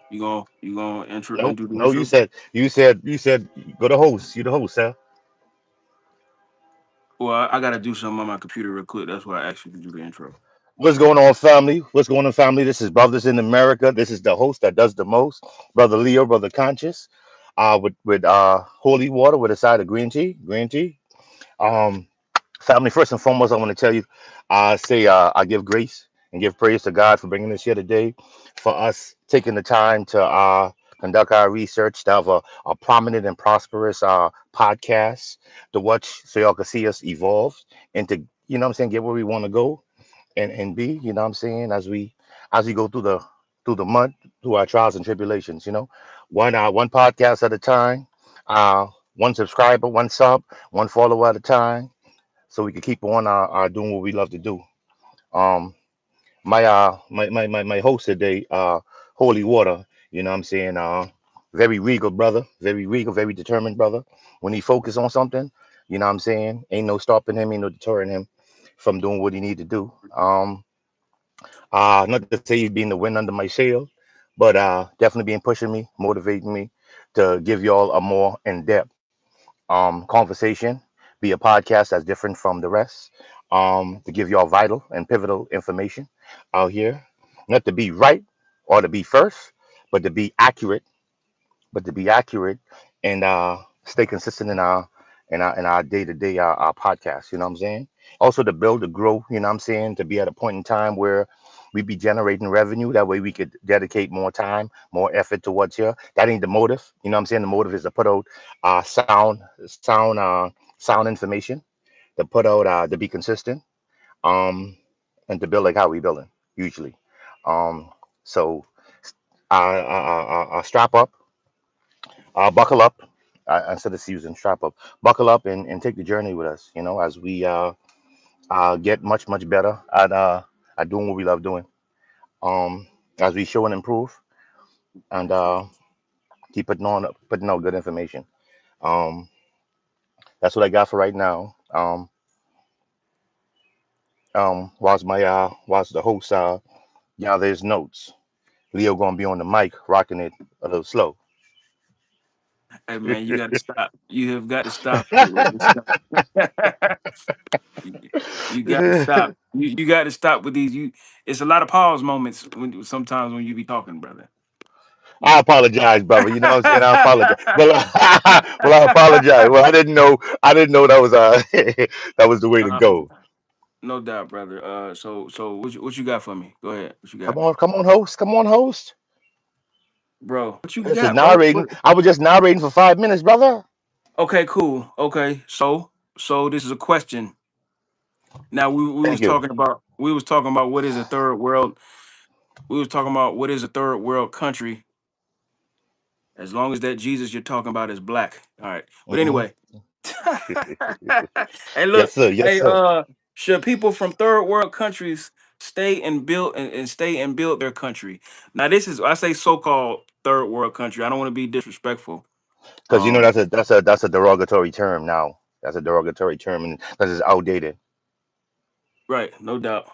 You gonna Nope, do the no. intro? You said go to host. You the host, sir. Well, I gotta do something on my computer real quick. That's why I asked you to do the intro. What's going on, family? What's going on, family? This is Brothers in America. This is the host that does the most, Brother Leo, Brother Conscious, with holy water with a side of green tea, green tea. Um, Family, first and foremost, I want to tell you, I give grace and give praise to God for bringing us here today, for us taking the time to conduct our research, to have a prominent and prosperous podcast to watch, so y'all can see us evolve and to, what I'm saying, get where we want to go and be, what I'm saying, as we go through the month, through our trials and tribulations, one podcast at a time, uh, one subscriber, one sub, one follower at a time so we can keep on doing what we love to do. Um, my host today, Holy Water, you know what I'm saying, very regal brother, very regal, very determined brother. When he focus on something, you know what I'm saying, ain't no stopping him, ain't no deterring him from doing what he need to do. Not to say he's being the wind under my sail, but definitely being pushing me, motivating me to give y'all a more in-depth conversation, be a podcast that's different from the rest, to give y'all vital and pivotal information out here. Not to be right or to be first, but to be accurate, and stay consistent in our day-to-day our podcast. You know what I'm saying? Also to build, to grow. You know what I'm saying? To be at a point in time where we be generating revenue. That way we could dedicate more time, more effort towards here. That ain't the motive. You know what I'm saying? The motive is to put out sound information. To put out to be consistent. Um, and to build like how we building usually. Um, so strap up, buckle up. Instead of using strap up, buckle up and take the journey with us. As we get much better at doing what we love doing. As we show and improve and keep putting out good information. Um, that's what I got for right now. Whilst the host there's notes. Leo gonna be on the mic, rocking it a little slow. Hey man, you gotta stop. You have got to stop it, brother. Stop. you, you got to stop. You got to stop with these. It's a lot of pause moments when sometimes when you be talking, brother. I You. apologize, brother. You know what I'm saying? I apologize. Well, well, I apologize. Well, I didn't know. I didn't know that was that was the way to Uh, go. no doubt, brother. So what you got for me? Go ahead. What you got, Come on, host. Come on, host. bro? What you This is got, bro? narrating. I was just narrating for 5 minutes, brother. Okay, cool. Okay, so this is a question. Now Thank you. we was talking about what is a third world. We was talking about what is a third world country. As long as that Jesus you're talking about is black. All right. But Hmm. anyway. Hey, Yes, look. sir. Yes, Hey, sir. should people from third world countries stay and build and stay and build their country? Now, this is I say so-called third world country. I don't want to be disrespectful. Because Um, that's a derogatory term now. That's a derogatory term, and because it's outdated. right, no doubt.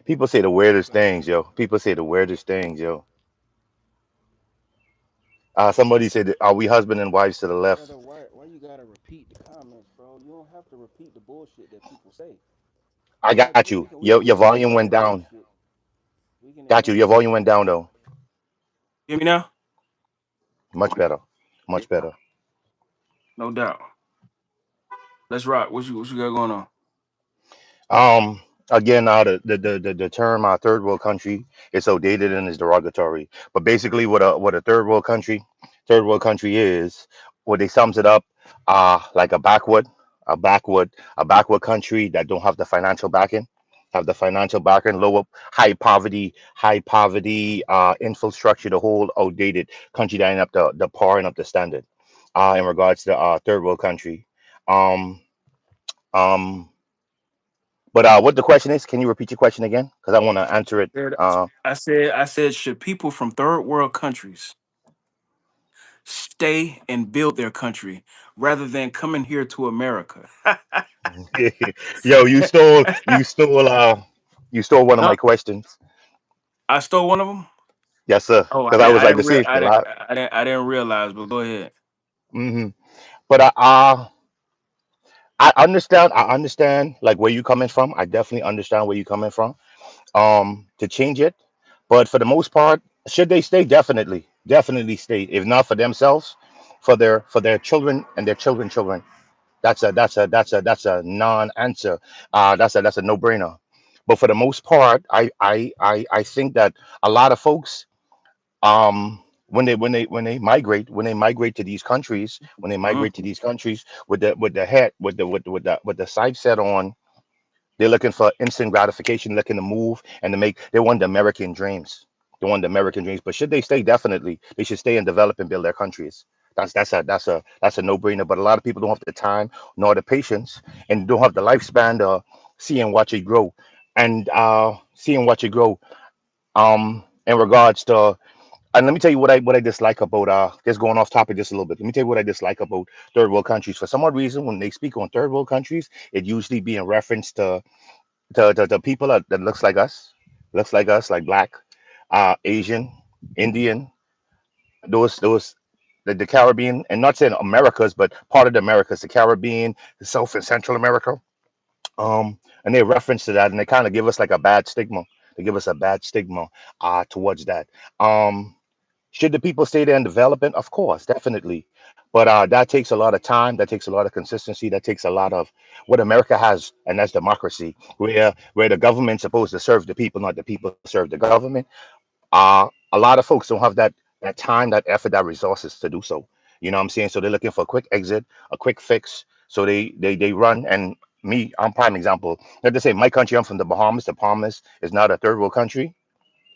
People say the weirdest things, yo. People say the weirdest things, yo. Somebody said, "Are we husband and wives to the left?" Brother, why you gotta repeat the comments, bro? You don't have to repeat the bullshit that people say. I Like got you. Your we can volume ignore went the down. bullshit. We can Got you. ignore Your the volume went bullshit. down though. Hear me now? Much better. Much better. No doubt. Let's rock. What you got going on? Um, Again, the term third world country is so dated and is derogatory. But basically, what a third world country is, what they sums it up, like a backward country that don't have the financial backing, lower high poverty, infrastructure, the whole outdated country that end up the pouring up the standard, in regards to third world country. Um, um. But what the question is? Can you repeat your question again? Because I want to answer it. Said- I said, should people from third world countries stay and build their country rather than coming here to America? Yo, you stole. You stole one of my No, questions. I stole one of them. Yes, sir. Oh, Because I was like to see a lot. I didn't realize. But go ahead. Hmm. But I understand. I understand like where you coming from. I definitely understand where you coming from. To change it, but for the most part, should they stay? Definitely, definitely stay. If not for themselves, for their children and their children children. That's a non-answer. That's a no-brainer. But for the most part, I think that a lot of folks, when they migrate, to these countries, when they Uh-huh. migrate to these countries with the head with the sight set on, they're looking for instant gratification, looking to move and to make. They want the American dreams. They want the American dreams. But should they stay? Definitely, they should stay and develop and build their countries. That's a no-brainer. But a lot of people don't have the time nor the patience and don't have the lifespan to see and watch it grow. And see and watch it grow. In regards to, and let me tell you what I dislike about just going off topic just a little bit. Let me tell you what I dislike about third world countries. For some odd reason, when they speak on third world countries, it usually be in reference to the people that looks like us, like black, Asian, Indian, those the Caribbean, and not saying Americas, but part of the Americas, the Caribbean, the South and Central America. And they reference to that, and they kind of give us like a bad stigma. They give us a bad stigma towards that. Um, should the people stay there and develop it? Of course, definitely. But that takes a lot of time. That takes a lot of consistency. That takes a lot of what America has, and that's democracy, where the government's supposed to serve the people, not the people serve the government. A lot of folks don't have that time, that effort, that resources to do so. You know what I'm saying? So they're looking for a quick exit, a quick fix. So they run. And me, I'm prime example. Let us say my country. I'm from the Bahamas. The Bahamas is not a third world country,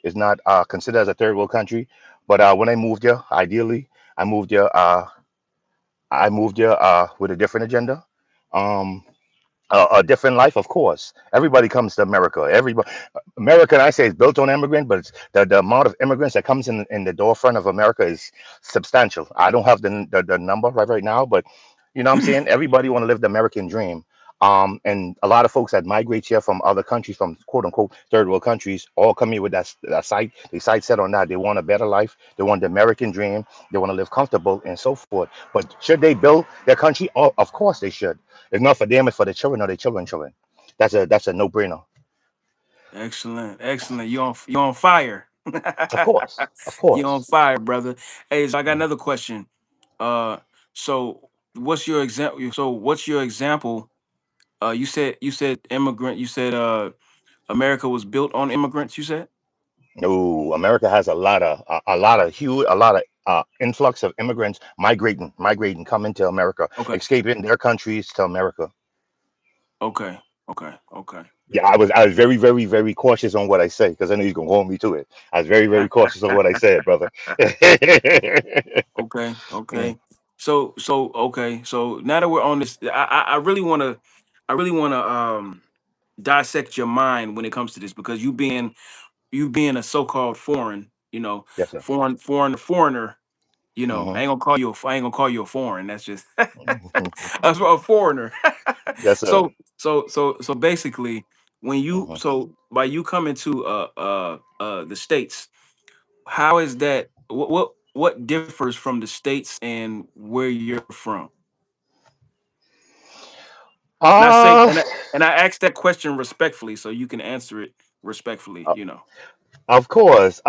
is not considered as a third world country. But when I moved here, ideally, I moved here. I moved here with a different agenda, um, a different life. Of course, everybody comes to America. Everybody, America, I say, is built on immigrant, but it's the amount of immigrants that comes in the door front of America is substantial. I don't have the number right now, but you know what I'm saying. Everybody want to live the American dream. And a lot of folks that migrate here from other countries, from quote unquote third world countries, all come here with that sight. They sight set on that. They want a better life. They want the American dream. They want to live comfortable and so forth. But should they build their country? Oh, of course they should. It's not for them, it's for the children or their children. That's a no brainer. Excellent, excellent. You on fire. Of course, of You on course. fire, brother. Hey, so I got Mhm. another question. So what's your example? So what's your example? You said immigrant. You said America was built on immigrants. You said No, America has a lot of huge, a lot of influx of immigrants migrating, coming to America, okay, escaping their countries to America. okay, okay, okay. Yeah, I was very, very, very cautious on what I say because I know you're gonna hold me to it. I was very, very cautious on what I said, brother. Okay, Mm, okay. Okay. So now that we're on this, I really I really wanna dissect your mind when it comes to this because you being a so-called foreign, yes, sir. foreigner, Hmm. I ain't gonna call you a foreign. That's just that's a foreigner. Yes, sir. So basically, when you Hmm. so by you coming to the states, how is that? What differs from the states and where you're from? And I say Uh, and I asked that question respectfully, so you can answer it respectfully. of course.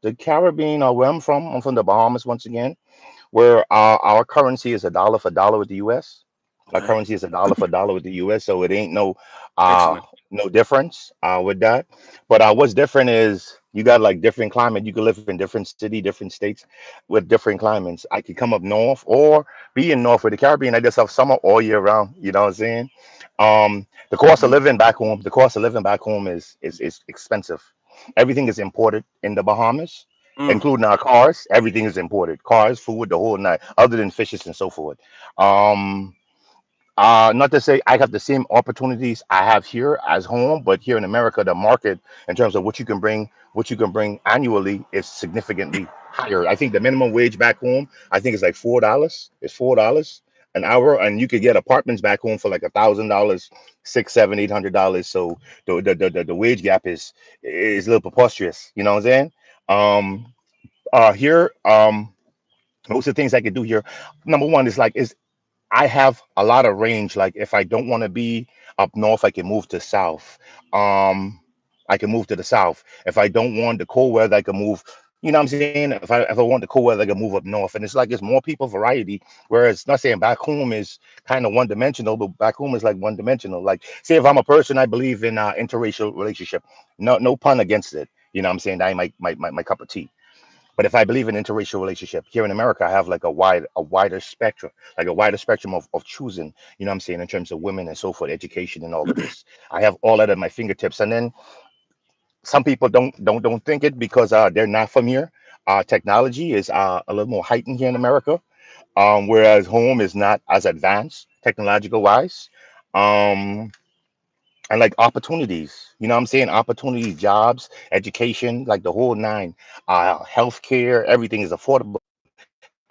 The Caribbean, where I'm from the Bahamas once again, where our currency is a dollar for dollar with the U.S. Our Okay, currency is a dollar for dollar with the U.S., so it ain't uh excellent. no difference with that. But what's different is you got like different climate. You can live in different city, different states with different climates. I could come up north or be in north with the Caribbean. I just have summer all year round. You know what I'm saying? The cost of Hmm. living back home, is expensive. Everything is imported in the Bahamas, Mm, including our cars. Everything is imported. Cars, food, the whole night, other than fishes and so forth. Um, not to say I have the same opportunities I have here as home, but here in America, the market in terms of what you can bring annually is significantly higher. I think the minimum wage back home, I think it's like $4. It's $4, an hour, and you could get apartments back home for like $1,000, six, seven, $800. So the wage gap is a little preposterous. You know what I'm saying? Um, here, most of the things I could do here, number one is like is I have a lot of range. Like if I don't want to be up north, I can move to south. Um, I can move to the south. If I don't want the cold weather, I can move. You know what I'm saying? If I want the cold weather, I can move up north. And it's like it's more people variety. Whereas not saying back home is kind of one dimensional, but back home is like one dimensional. Like say if I'm a person, I believe in interracial relationship. No pun against it. You know what I'm saying? That ain't my cup of tea. But if I believe in interracial relationship here in America, I have like a wider spectrum, like a wider spectrum of choosing, you know what I'm saying, in terms of women and so forth, education and all of this. I have all that at my fingertips. And then some people don't think it because they're not from here. Technology is a little more heightened here in America, whereas home is not as advanced technological wise. Um, and like opportunities, you know what I'm saying? Opportunities, jobs, education, like the whole nine. Healthcare, everything is affordable.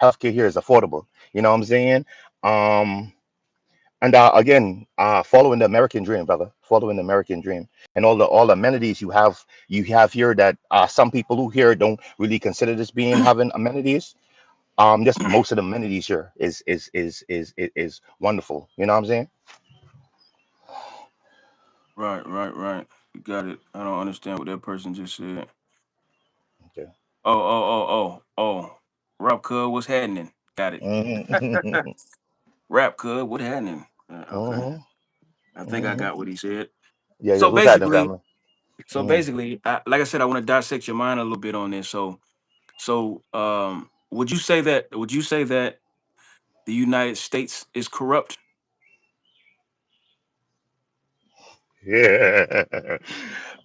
Healthcare here is affordable. You know what I'm saying? Um, and again, following the American dream, brother, following the American dream, and all the amenities you have here that some people who here don't really consider this being having amenities. Just most of the amenities here is wonderful. You know what I'm saying? Right, right, right. Got it. I don't understand what that person just said. Okay. Oh. Rap Cud, what's happening? Got it. Hmm. Rap Cud, what happening? Okay. Hmm. I think I Hmm. got what he said. Yeah, yeah. So What's happening, basically, family? so Hmm. basically, like I said, I want to dissect your mind a little bit on this. So, would you say that the United States is corrupt? Yeah.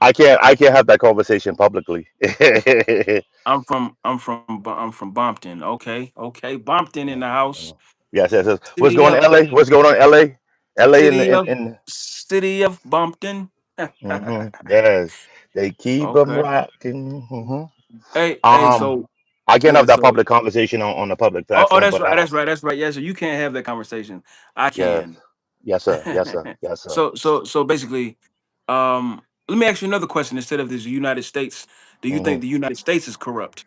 I can't have that conversation publicly. I'm from Bompton. Okay. Bompton in the house. Mhm. Yes, yes, yes. What's City going on, of LA? What's going on, LA? LA City of City of Bumpton. yes. They keep them Okay. rocking. Hmm. Hey. Um, So I can't yeah. have that So public conversation on the public oh, platform, that's but right. That's right. That's right. Yeah. So you can't have that conversation. I yes, can. yes, sir, yes, sir, yes, sir. So basically, let me ask you another question instead of this United States. Do you Hmm. think the United States is corrupt?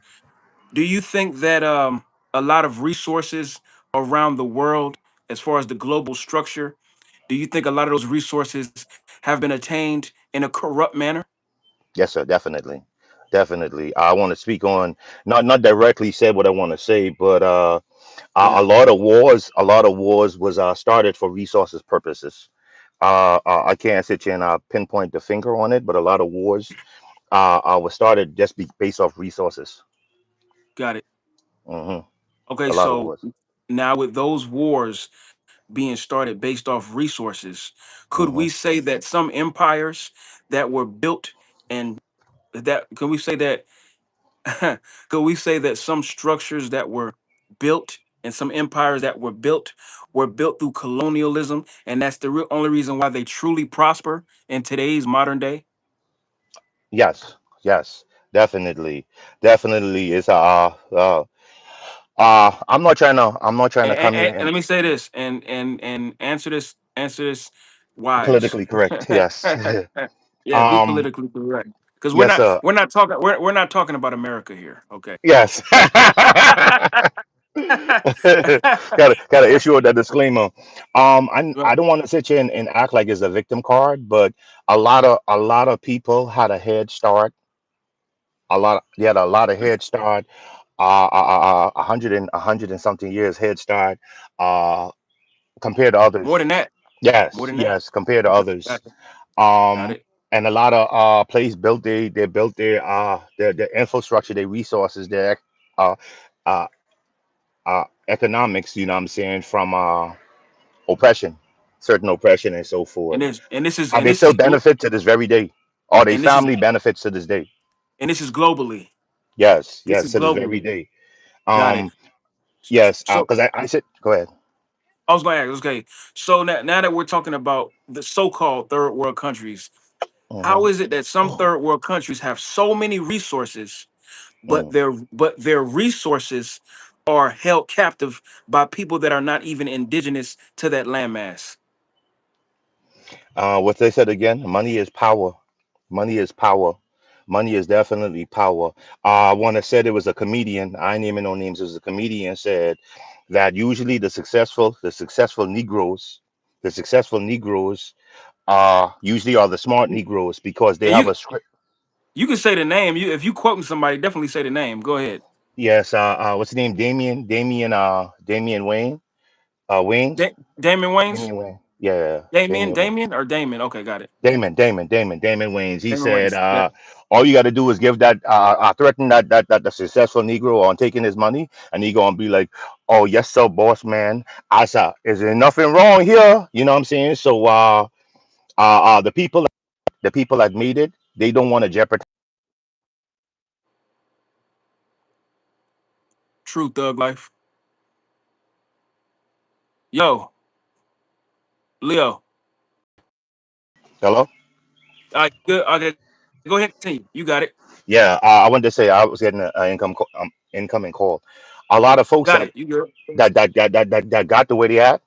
Do you think that a lot of resources around the world, as far as the global structure, do you think a lot of those resources have been attained in a corrupt manner? Yes, sir, definitely, definitely. I want to speak on not directly said what I want to say, but Yeah, a lot of wars was started for resources purposes. I can't sit here and pinpoint the finger on it, but a lot of wars was started just based off resources. got it. Hmm. Okay, A lot of so wars. now with those wars being started based off resources, could we Hmm. say that some empires that were built and that can we say that could we say that some structures that were built and some empires that were built through colonialism, and that's the only reason why they truly prosper in today's modern day? Yes, yes, definitely, definitely. It's I'm not trying to And, come and, here and and let me say this and answer this wise. politically correct. Yes. Yeah, be um. politically correct because we're Yes, not sir. we're not talking we're not talking about America here. Okay. Yes. Gotta issue that disclaimer. I Right. don't want to sit here and act like it's a victim card, but a lot of people had a head start. They had a lot of head start. 100 and something years head start. Uh, compared to More others. than that. More Yes, than that. yes, compared to Okay. others. Got Um, it. and a lot of places built their infrastructure, their resources, their uh, uh, economics. You know what I'm saying, from oppression, certain oppression, and so forth. And They this still is benefit to this very day. Or their and this is family benefits to this day. and this is globally. Yes, This yes, is to this very globally. day. Got it. Um, yes, So because I said, go ahead. I was going to ask. Okay. So now that we're talking about the so-called third world countries, how Hmm. is it that some third world countries have so many resources, but Mm. their resources are held captive by people that are not even indigenous to that landmass. What they said again, money is power. Money is power. Money is definitely power. I want to said it was a comedian. I ain't naming no names. It was a comedian said that usually the successful Negroes usually are the smart Negroes because they And have a script. you can say the name. You if you quoting somebody, definitely say the name. Go ahead. Yes, what's his name? Damian Wayne. Wayne. Damon Wayans. Damian Wayne. Yeah, Damien, Damian Wayne. Damien or Damon. Okay, got it. Damon Wayans. He Damon said, Wayans. Yeah. all you got to do is give that, threaten that the successful Negro on taking his money, and he gonna be like, oh yes sir, boss man. I saw, is there nothing wrong here? You know what I'm saying? So, the people that made it, they don't want to jeopardize. True thug life. Yo, Leo. Hello. Good. Okay, go ahead. Continue. You got it. Yeah, I wanted to say I was getting an incoming call. A lot of folks Got it. You good. that got the way they at,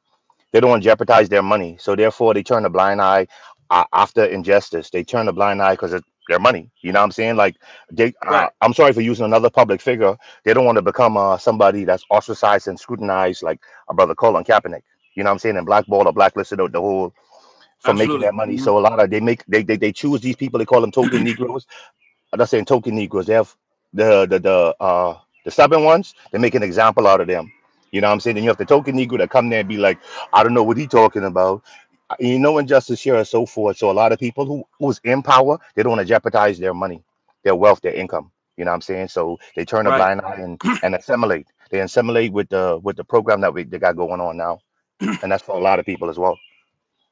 they don't want to jeopardize their money, so therefore they turn a blind eye after injustice. They turn a blind eye because it's their money. You know what I'm saying? Like Right. I'm sorry for using another public figure. They don't want to become somebody that's ostracized and scrutinized, like a brother Colin Kaepernick. You know what I'm saying? And blackballed or blacklisted the whole for making Absolutely. that money. Mhm. So a lot of they choose these people. They call them token Negroes. I'm not saying token Negroes. They have the stubborn ones. They make an example out of them. You know what I'm saying? Then you have the token Negro that come there and be like, I don't know what he talking about. You know, injustice here and so forth. So a lot of people who's in power, they don't want to jeopardize their money, their wealth, their income. You know what I'm saying? So they turn a Right. blind eye and assimilate. They assimilate with the program that they got going on now, and that's for a lot of people as well.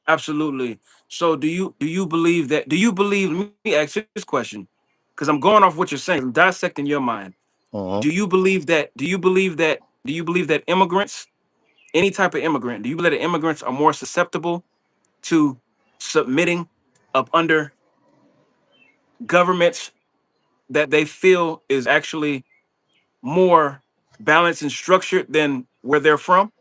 Absolutely. So do you believe that? Do you believe? Let me ask you this question, because I'm going off what you're saying. I'm dissecting your mind. Hmm. Do you believe that? Do you believe that? Do you believe that immigrants, any type of immigrant, do you believe that immigrants are more susceptible to submitting up under governments that they feel is actually more balanced and structured than where they're from?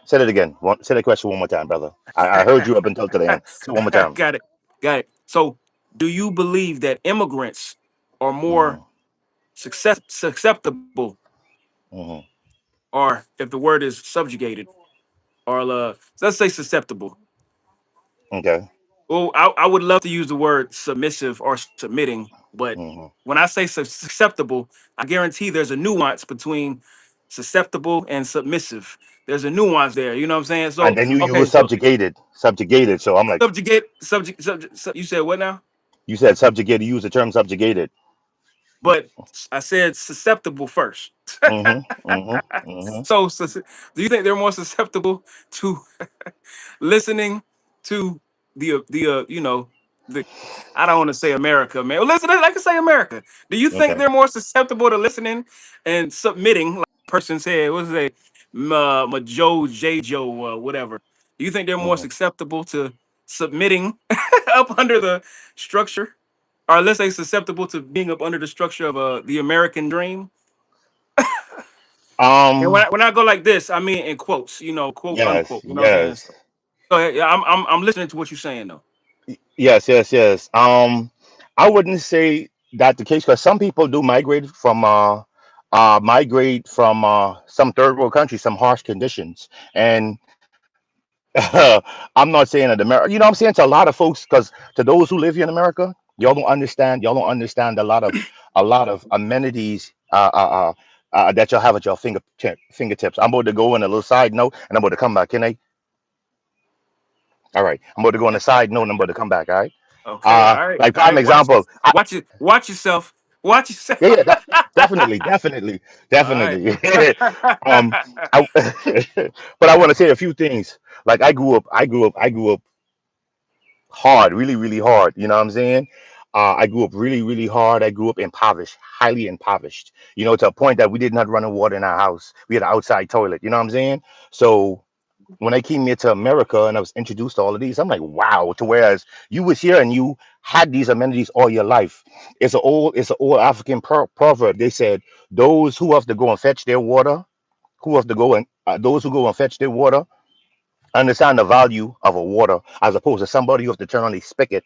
Say that again. Say that question one more time, brother. I heard you up until to the end. Say it one more time. Got it. Got it. So, do you believe that immigrants are more Hmm. susceptible, Hmm. or if the word is subjugated, or let's say susceptible? Okay. Well, I would love to use the word submissive or submitting, but Hmm. when I say susceptible, I guarantee there's a nuance between susceptible and submissive. There's a nuance there. You know what I'm saying? And So, then you okay, were so subjugated. So I'm like, you said what now? you said subjugated. You use the term subjugated. But I said susceptible first. Hmm. Hmm. Hmm. So, do you think they're more susceptible to listening to the I don't want to say America, man. Well, listen, I can say America. Do you think Okay. they're more susceptible to listening and submitting, like a person said, what's it, ma Joe J Joe, whatever? Do you think they're more Hmm. susceptible to submitting up under the structure, or let's say susceptible to being up under the structure of the American dream? And Um. when I go like this, I mean in quotes, quote Yes. unquote. You know what I'm saying? Yes. So yeah, I'm listening to what you're saying though. Yes. Yes. Yes. I wouldn't say that the case because some people do migrate from some third world countries, some harsh conditions, and I'm not saying that America, you know what I'm saying to a lot of folks, because to those who live here in America, y'all don't understand a lot of amenities that y'all have at your fingertips. I'm about to go on a little side note and I'm about to come back. Can I? All right. I'm about to go on a side note and I'm about to come back. All right. Okay, all right, Like all prime right. example. Watch it, watch yourself, watch yourself. Yeah, yeah, definitely, definitely, All right. definitely. um, I, but I want to say a few things. Like I grew up hard, really, really hard. You know what I'm saying? I grew up really, really hard. I grew up impoverished, highly impoverished. You know, to a point that we did not run running water in our house. We had an outside toilet. You know what I'm saying? So when I came here to America and I was introduced to all of these, I'm like, wow. To whereas you was here and you had these amenities all your life. It's an old African proverb. They said, those who have to go and fetch their water, who have to go and those who go and fetch their water understand the value of a water as opposed to somebody who have to turn on the spigot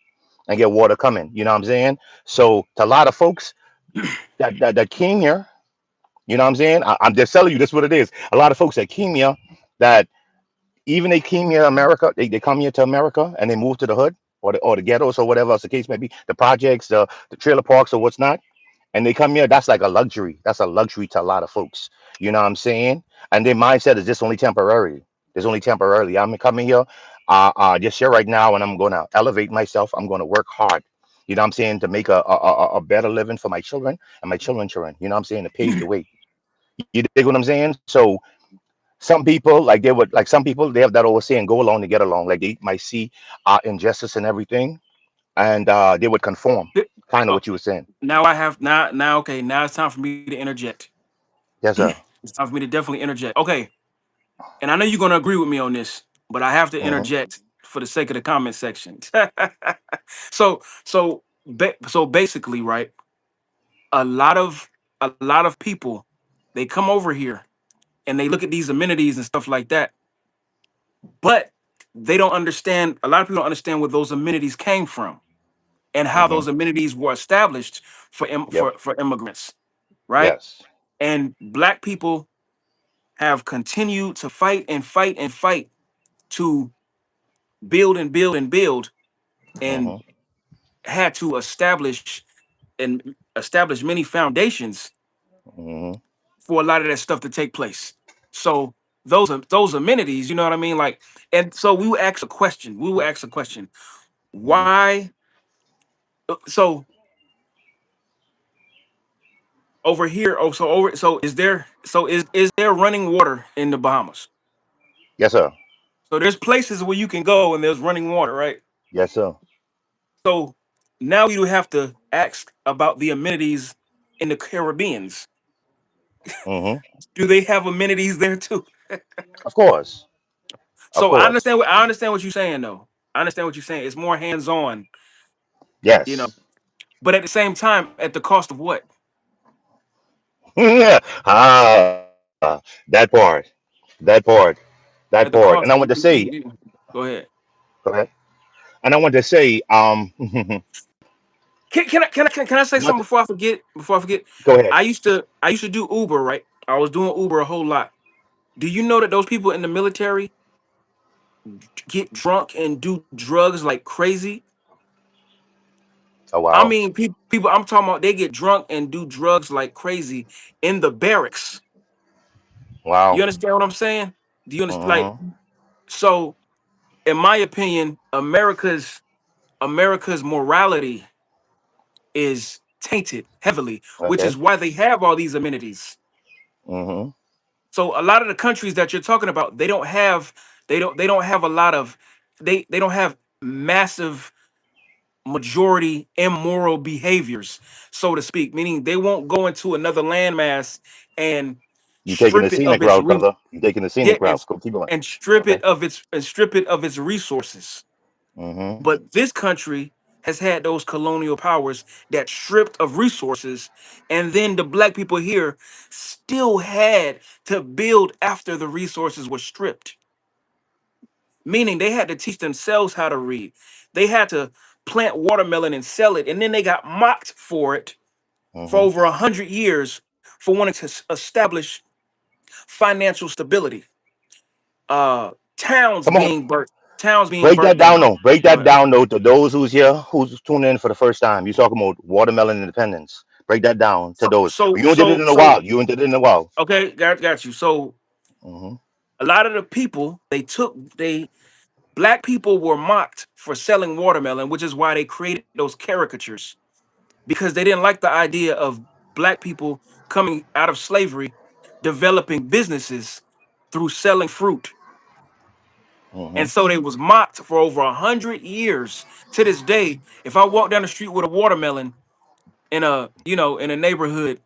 and get water coming. You know what I'm saying? So to a lot of folks that came here, you know what I'm saying? I'm just telling you this is what it is. A lot of folks that came here that even they came here to America, they come here to America and they move to the hood or the ghettos or whatever else the case may be, the projects, the trailer parks or what's not, and they come here. That's like a luxury. That's a luxury to a lot of folks. You know what I'm saying? And their mindset is just only temporary. It's only temporarily. I'm coming here, just here right now, and I'm gonna elevate myself. I'm gonna work hard. You know what I'm saying, to make a better living for my children and my children's children. You know what I'm saying, to pave the way. You dig what I'm saying? So some people like some people they have that old saying, go along to get along. Like they might see injustice and everything, and they would conform. Kind of Oh, what you were saying. now I have now. Okay, now it's time for me to interject. Yes, sir. It's time for me to definitely interject. Okay, and I know you're gonna agree with me on this, but I have to Hmm. interject for the sake of the comment section. So basically, right? A lot of people, they come over here and they look at these amenities and stuff like that, but they don't understand. A lot of people don't understand where those amenities came from and how Hmm. those amenities were established for Yep. for immigrants, right? Yes. And black people have continued to fight and fight and fight to build and build and build, and Hmm. had to establish many foundations Hmm. for a lot of that stuff to take place. So those amenities, you know what I mean? Like, and so we would ask a question. We would ask a question. Hmm. Why? So over here, so is there running water in the Bahamas? Yes, sir. So there's places where you can go and there's running water, right? Yes, sir. So now you have to ask about the amenities in the Caribbeans. Hmm. Do they have amenities there too? Of course. Of So course. I understand what you're saying though. I understand what you're saying. It's more hands-on, you know. Yes. But at the same time, at the cost of what? That part. That part. That At the part. And cost I of want to say, go ahead. go ahead. And I want to say, Can I say not something to, before I forget? Before I forget, go ahead. I used to do Uber, right? I was doing Uber a whole lot. Do you know that those people in the military get drunk and do drugs like crazy? Oh I wow. mean, people I'm talking about, they get drunk and do drugs like crazy in the barracks. You Wow. understand what I'm saying? Do you understand? Like, Hmm. so in my opinion, America's morality is tainted heavily, which Okay. is why they have all these amenities. Hmm. So a lot of the countries that you're talking about, they don't have a lot of they don't have massive majority immoral behaviors, so to speak, meaning they won't go into another landmass and You taking the strip it of scenic its route, brother. You taking the yeah, scenic route. Go keep going. and strip Okay. it of its resources. Hmm. But this country has had those colonial powers that stripped of resources, and then the black people here still had to build after the resources were stripped. Meaning they had to teach themselves how to read. They had to plant watermelon and sell it, and then they got mocked for it for Hmm. over 100 years for wanting to establish financial stability. Come on. Towns being Break burnt that down, down. though. Break Go that ahead. down, though, to those who's here, who's tuning in for the first time. You talking about watermelon independence. Break that down to So those. so You did it so in a so while. You did it in a while. okay, got you. So Hmm. a lot of the people they black people were mocked for selling watermelon, which is why they created those caricatures, because they didn't like the idea of black people coming out of slavery, developing businesses through selling fruit. Hmm. And so they was mocked for over 100 years. To this day, if I walk down the street with a watermelon in a neighborhood,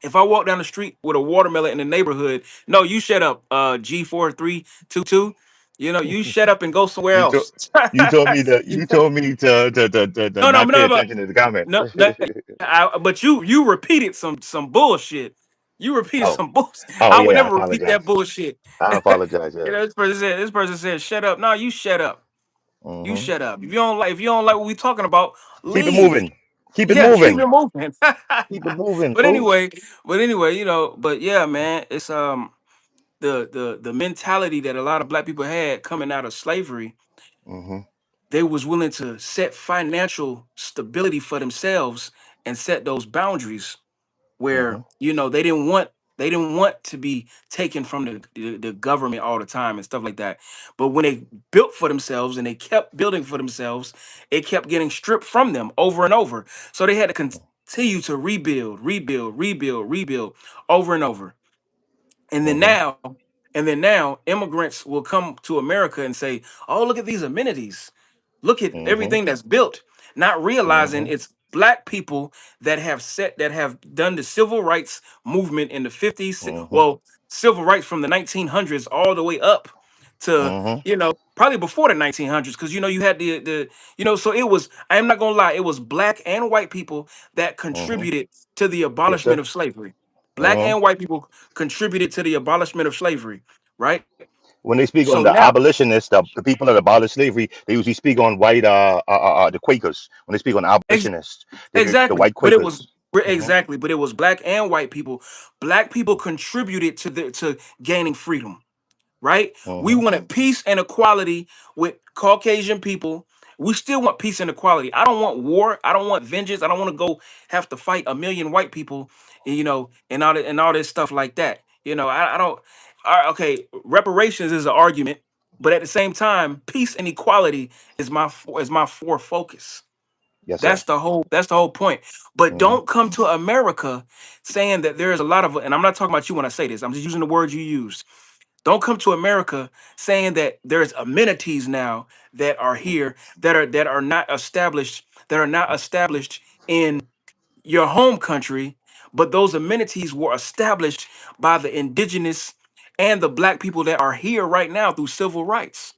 If I walk down the street with a watermelon in the neighborhood, no, you shut up, G4322. You know, you shut up and go somewhere You told else. you told me to No, no, not pay no, attention to the comments. no, no. But you repeated some bullshit. You repeated Oh, some bullshit. oh I would yeah, I never repeat that apologize. bullshit. I apologize. You Yeah. know, this person said, shut up. No, you shut up. You Hmm. shut up. If you don't like what we talking about, Keep it leave. moving. Keep it Yeah, keep it moving. moving. Keep it moving, but folks. anyway, but yeah, man, it's the mentality that a lot of black people had coming out of slavery. Hmm. They was willing to set financial stability for themselves and set those boundaries Hmm. where they didn't want to be taken from the government all the time and stuff like that. But when they built for themselves and they kept building for themselves, it kept getting stripped from them over and over. So they had to continue to rebuild over and over. And then Hmm. now, immigrants will come to America and say, "Oh, look at these amenities. Look at Hmm. everything that's built," not realizing Hmm. it's black people that have done the civil rights movement in the 50s. Hmm. Well, civil rights from the 1900s all the way up to, Hmm. probably before the 1900s, because you had so it was, I am not gonna lie, it was black and white people that Hmm. contributed to the Yes, sir. abolishment of slavery. Black Hmm. and white people contributed to the abolishment of slavery, right? When they speak on So the now, abolitionists, the people that abolished slavery, they usually speak on white, the Quakers. When they speak on ex- abolitionists, the exactly, white but it was Quakers. Hmm. exactly, but it was black and white people. Black people contributed to gaining freedom, right? We Hmm. wanted peace and equality with Caucasian people. We still want peace and equality. I don't want war. I don't want vengeance. I don't want to go have to fight a million white people, and all this stuff like that. I don't. Okay, reparations is an argument, but at the same time, peace and equality is my for focus. Yes, sir. That's the whole point. But Hmm. don't come to America saying that there is a lot of, and I'm not talking about you when I say this. I'm just using the words you use. Don't come to America saying that there's amenities now that are here that are not established in your home country, but those amenities were established by the indigenous and the black people that are here right now through civil rights.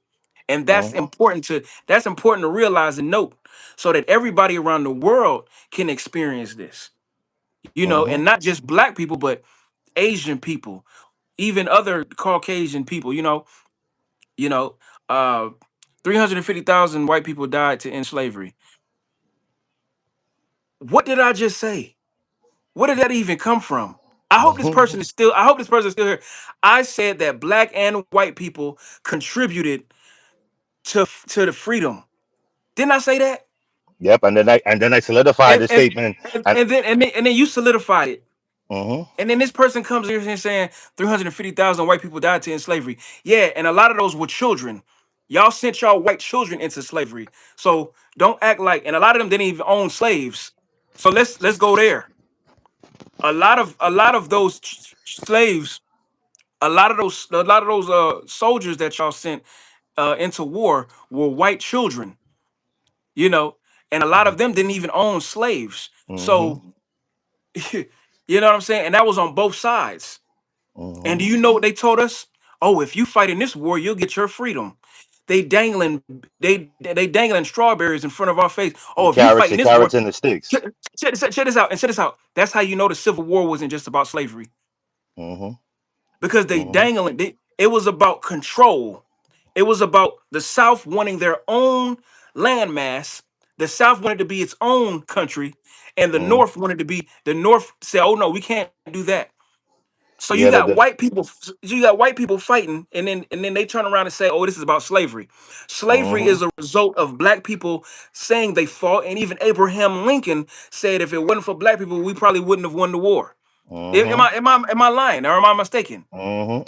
And that's Hmm. important to realize and note so that everybody around the world can experience this. Hmm. And not just black people, but Asian people, even other Caucasian people, you know, uh 350,000 white people died to end slavery. What did I just say? Where did that even come from? I hope this person is still here. I said that black and white people contributed to the freedom. Didn't I say that? Yep. And then I solidified And the and statement. and, And and then and then you solidified it. hmm And then this person comes here and saying 350,000 white people died to end slavery. Yeah, and a lot of those were children. Y'all sent y'all white children into slavery. So don't act like, and a lot of them didn't even own slaves. So let's go there. A lot of those slaves, a lot of those soldiers that y'all sent into war were white children, you know, and a lot of them didn't even own slaves. hmm So you know what I'm saying? And that was on both sides. And hmm do you know what they told us? Oh, if you fight in this war, you'll get your freedom. They dangling strawberries in front of our face. The Oh, if you carrots, fight in the this war, carrots and the sticks. check this out and check this out. That's how you know the Civil War wasn't just about slavery, Hmm. because Hmm. it was about control. It was about the South wanting their own landmass. The South wanted to be its own country, and Hmm. the North said, "Oh no, we can't do that." So you Yeah. got white people, fighting, and then they turn around and say, "Oh, this is about slavery." Slavery Hmm. is a result of black people saying they fought, and even Abraham Lincoln said, "If it wasn't for black people, we probably wouldn't have won the war." Am Hmm. I am I am I lying or am I mistaken?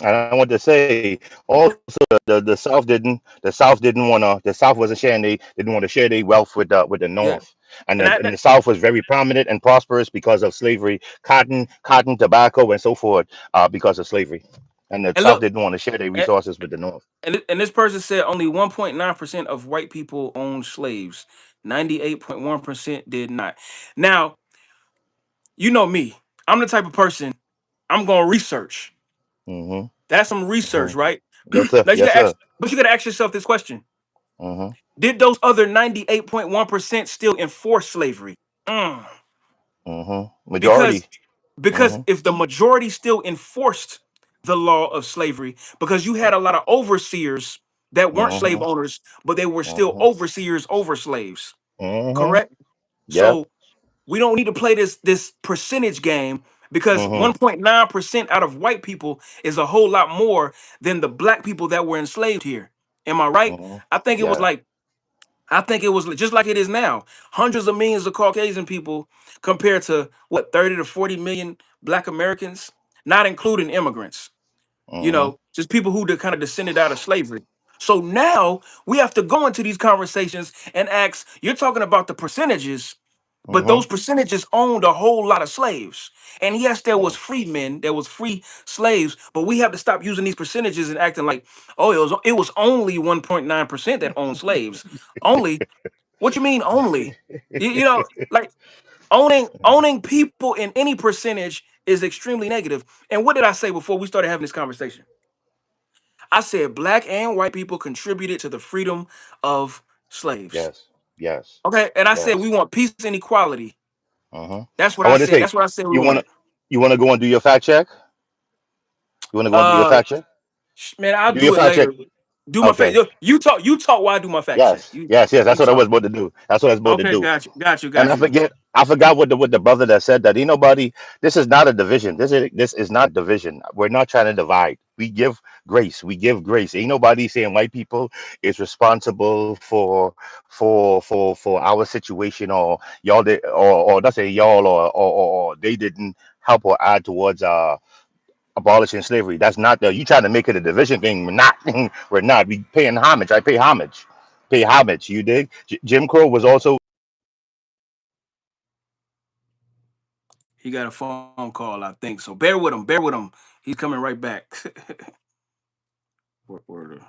And I want to say also the South wasn't sharing, they didn't want to share their wealth with the Yeah, North. And and the South was very prominent and prosperous because of slavery, cotton, tobacco, and so forth, because of slavery. And the and South look, didn't want to share their and, resources with the North. and this person said only 1.9% of white people owned slaves. 98.1% did not. Now, you know me. I'm the type of person I'm gonna research. Mm-hmm. That's some Mm-hmm. research, right? Yes, sir. Now you Yes, gotta ask, sir. but you gotta ask yourself this question: Mm-hmm. did those other 98.1% still enforce slavery? Mm. Mm-hmm. Because Majority. because Mm-hmm. if the majority still enforced the law of slavery, because you had a lot of overseers that weren't slave Mm-hmm. owners, but they were still Mm-hmm. overseers over slaves. Mm-hmm. Correct? Yep. So we don't need to play this percentage game because Mm-hmm. 1.9% out of white people is a whole lot more than the black people that were enslaved here. Am I right? Mm-hmm. I think it was Yeah. like I think it was just like it is now. Hundreds of millions of Caucasian people compared to what 30 to 40 million black Americans, not including immigrants. Mm-hmm. Just people who kind of descended out of slavery. So now we have to go into these conversations and ask, you're talking about the percentages, but Mm-hmm. those percentages owned a whole lot of slaves. And yes, there was free men, there was free slaves, but we have to stop using these percentages and acting like, oh, it was only 1.9% that owned slaves. Only? What you mean only? Like owning people in any percentage is extremely negative. And what did I say before we started having this conversation? I said black and white people contributed to the freedom of slaves. Yes. Yes. Okay, and I said we Yes. want peace and equality. Mm-hmm. That's what I I want to said. say, That's what I said we you wanna wanted. you wanna go and do your fact check? You wanna go and do your Uh, fact check? man, I'll Do your do it fact check. later. Do my fact. Okay. You talk. You talk while I do my fact check. Yes. You Yes. Yes. you That's what I was talk. about to do. That's what I was about to Okay, do. got you. Got you. And Got you. I forgot what the brother that said that ain't nobody. This is not a division. This is not division. We're not trying to divide. We give grace. We give grace. Ain't nobody saying white people is responsible for our situation, or y'all did, or not say y'all, or they didn't help or add towards abolishing slavery. That's not the. You trying to make it a division thing? We're not. We're not. We paying homage. I pay homage. Pay homage. You dig? Jim Crow was also. He got a phone call, I think. So bear with him. Bear with him. He's coming right back. Word.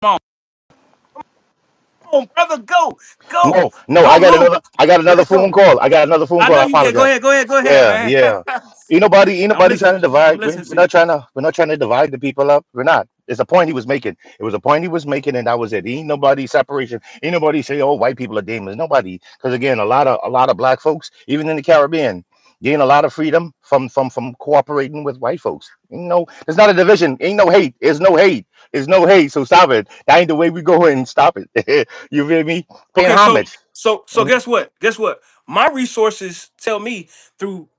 Come on, brother. Go. Go. No, no, Don't I got lose. another. I got another Let's phone go. call. I got another phone I call. know I you did. Go apologize. ahead. Go ahead. Go ahead, Yeah, man. yeah. Ain't I'm nobody trying listening. to I'm divide. listening to We're you. not trying to. We're not trying to divide the people up. We're not. It's a point he was making. It was a point he was making, and that was it. Ain't nobody separation. Ain't nobody say, "Oh, white people are demons." Nobody, because again, a lot of black folks, even in the Caribbean, gain a lot of freedom from cooperating with white folks. There's not a division. Ain't no hate. There's no hate. There's no hate. So stop it. That ain't the way we go and stop it. You feel me? Paying Okay, so homage. so so Mhm, guess what? Guess what? My resources tell me through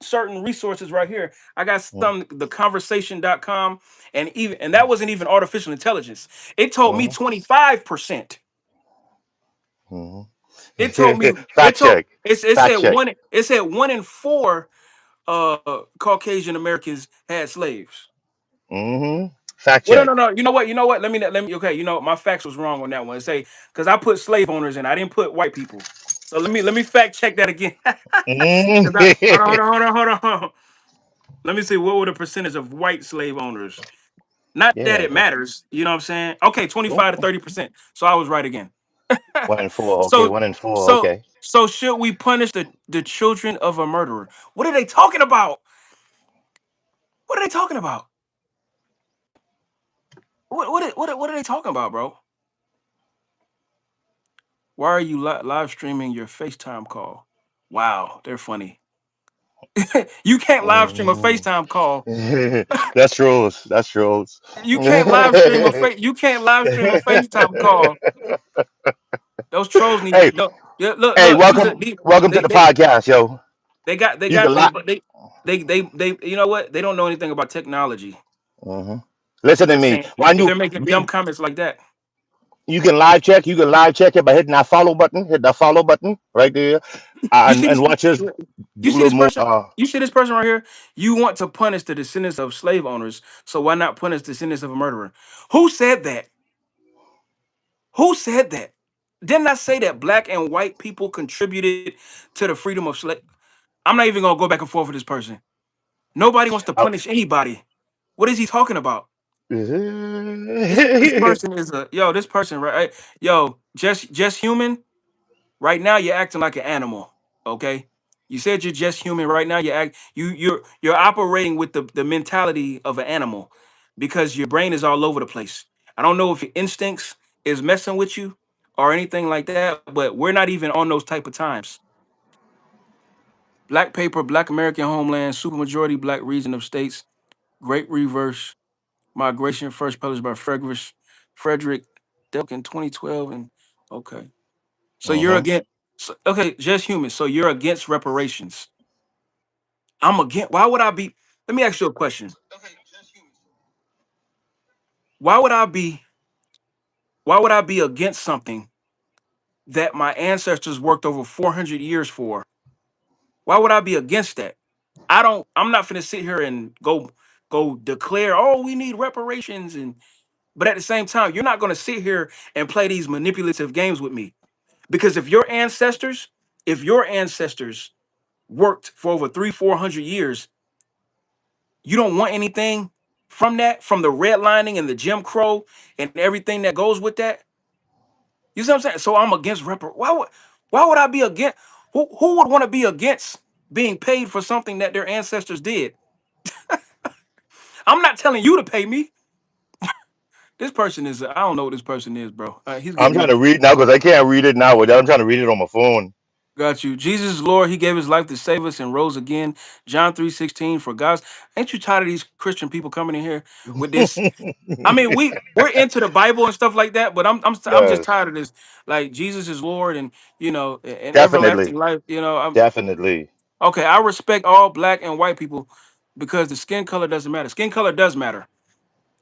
certain resources right here. I got mhm, some theconversation.com and that wasn't even artificial intelligence. It told me mhm, 25%. mhm. It told me Fact check. it Fact said check. one in four Caucasian Americans had slaves. Fact Well, check. no. You know what? You know what? Let me. Okay, my facts was wrong on that one. It say because I put slave owners in, I didn't put white people. So let me fact check that again. 'Cause hold on, Mhm. hold on, hold on, hold on, hold on. Let me see what were the percentage of white slave owners. Not that Yeah. it matters. You know what I'm saying? Okay, 25 to 30%. So I was right again. 1 and 4. Okay. So 1 and 4. so Okay. so should we punish the children of a murderer? What are they talking about? What are they talking about? What are they talking about, bro? Why are you live streaming your FaceTime call? Wow, they're funny. You can't live stream a Mhm. FaceTime call. That's trolls. That's trolls. You can't live stream a FaceTime call. Those trolls need Hey, to no. Yeah, look. These are welcome, welcome to they the they podcast, yo. they got they You can got lie. they you know what? They don't know anything about technology Hmm. Listen if to they're me. saying Why if you they're making dumb we comments like that. you can live check. You can live check it by hitting that follow button. Hit that follow button right there, You see and this watch us you do a see little this more. person? You see this person right here? You want to punish the descendants of slave owners, so why not punish the descendants of a murderer? Who said that? Who said that? Didn't I say that black and white people contributed to the freedom of slave? I'm not even gonna go back and forth with this person. Nobody wants to Uh, punish anybody. What is he talking about? This mhm. person is a yo. This person right? Yo, just human. Right now, you're acting like an animal. Okay. You said you're just human right now. You're operating with the mentality of an animal because your brain is all over the place. I don't know if your instincts is messing with you or anything like that, but we're not even on those type of times. Black paper, Black American homeland, supermajority Black region of states, Great Reverse Migration, first published by Frederick Delk in 2012. And okay, so you're Hmm. against. So, okay, just human. So you're against reparations. I'm against. Why would I be? Let me ask you a question. Why would I be? Why would I be against something that my ancestors worked over 400 years for? Why would I be against that? I don't. I'm not finna sit here and go declare. Oh, we need reparations, and but at the same time, you're not gonna sit here and play these manipulative games with me because if your ancestors worked for over 400 years, you don't want anything from that, from the redlining and the Jim Crow and everything that goes with that. You see what I'm saying? So I'm against why would I be against who would want to be against being paid for something that their ancestors did? I'm not telling you to pay me. This person is I don't know what this person is, bro. He's I'm getting trying me. to read now because I can't read it now. I'm trying to read it on my phone. Got you. Jesus is Lord. He gave his life to save us and rose again. John 3:16 for God's. Ain't you tired of these Christian people coming in here with this? I mean, we're into the Bible and stuff like that, but I'm just Yes, tired of this. Like Jesus is Lord, and and everlasting definitely, life. I'm definitely. okay. I respect all black and white people because the skin color doesn't matter. Skin color does matter.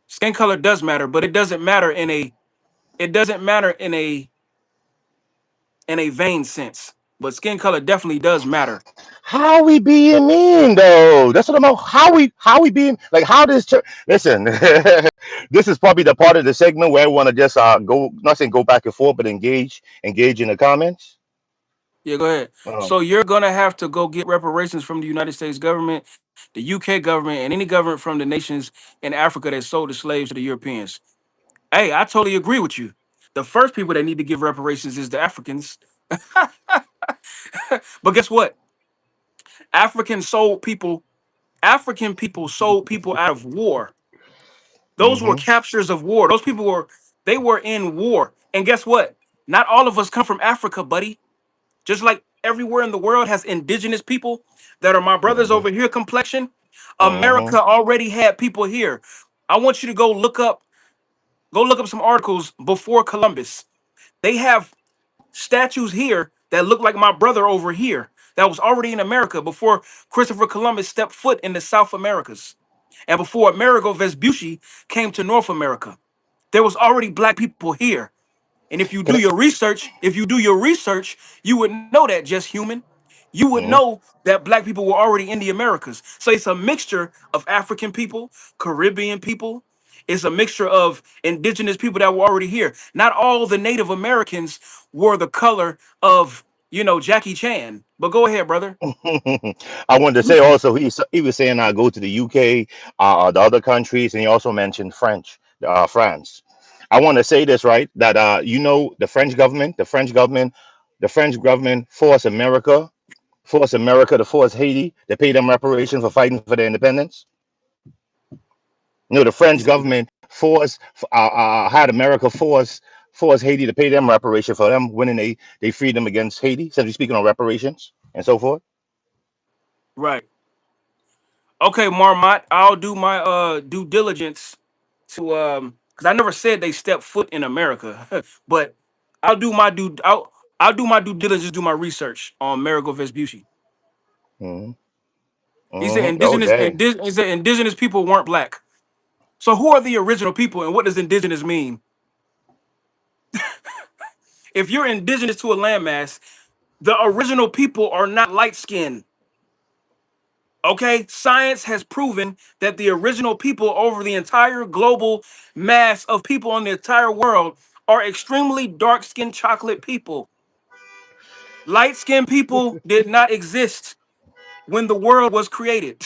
Skin color does matter, but it doesn't matter in a vain sense. But skin color definitely does matter. How we being mean though? That's what I'm about. How we being like? How this church? Listen, this is probably the part of the segment where I want to just go, not saying go back and forth, but engage in the comments. Yeah, go ahead. Um, So you're gonna have to go get reparations from the United States government, the UK government, and any government from the nations in Africa that sold the slaves to the Europeans. Hey, I totally agree with you. The first people that need to give reparations is the Africans. But guess what? Africans sold people. African people sold people out of war. Those were hmm. captures of war. Those people were they were in war. And guess what? Not all of us come from Africa, buddy. Just like everywhere in the world has indigenous people that are my brothers Hmm. over here complexion, Hmm. America already had people here. I want you to go look up some articles before Columbus. They have statues here that look like my brother over here that was already in America before Christopher Columbus stepped foot in the South Americas and before Amerigo Vespucci came to North America. There was already black people here. And Can I, if you do your research, you would know that just human. You would mhm. know that black people were already in the Americas. So it's a mixture of African people, Caribbean people. It's a mixture of indigenous people that were already here. Not all the Native Americans were the color of, Jackie Chan. But go ahead, brother. I wanted to say also he was saying go to the UK, the other countries, and he also mentioned France. I want to say this right that the French government force America to force Haiti to pay them reparations for fighting for their independence. The He French said, government had America force Haiti to pay them reparation for them winning they freed them against Haiti. So speaking on reparations and so forth. right. Okay, Marmot, I'll do my due diligence to because I never said they stepped foot in America, but I'll do my due diligence, do my research on Marigold Vespucci. Hmm. He said Hmm. Oh dang. he said indigenous people weren't black. So who are the original people and what does indigenous mean? If you're indigenous to a landmass, the original people are not light skinned. Okay, science has proven that the original people over the entire global mass of people on the entire world are extremely dark skinned chocolate people. Light skinned people did not exist when the world was created.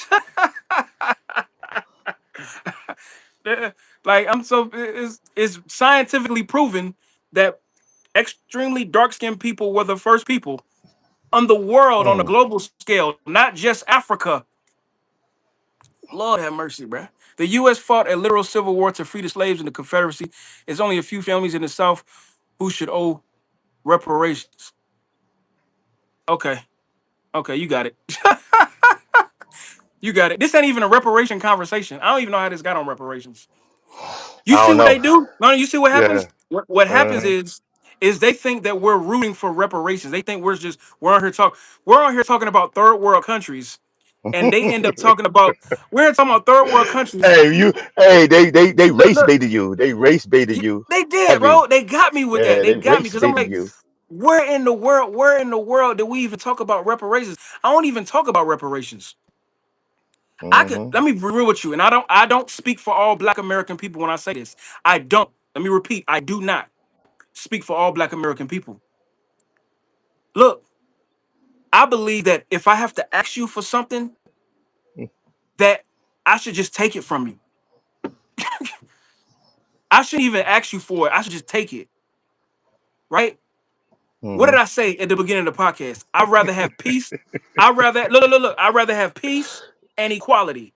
Like I'm so it's scientifically proven that extremely dark skinned people were the first people. on the world on a Mm. global scale, not just Africa. Lord have mercy, bruh. The U.S. fought a literal civil war to free the slaves in the Confederacy. It's only a few families in the South who should owe reparations. Okay, okay, you got it. You got it. This ain't even a reparation conversation. I don't even know how this got on reparations. You I see don't what they know. do? No, you see what Yeah. happens? What happens Uh, is they think that we're rooting for reparations. They think we're on here talking about third world countries, and they end up talking about we're talking about third world countries. hey, they Look, race look, baited you. They race baited yeah, you they did, heavy. bro. They got me with that. Yeah, They they got me race because I'm baited like, you. where in the world did we even talk about reparations? I don't even talk about reparations. I could Hmm. let me be real with you, and I don't speak for all Black American people when I say this. I don't. Let me repeat. I do not speak for all Black American people. Look, I believe that if I have to ask you for something, that I should just take it from you. I shouldn't even ask you for it. I should just take it, right? What Hmm. did I say at the beginning of the podcast? I'd rather have peace. I'd rather look. I'd rather have peace and equality.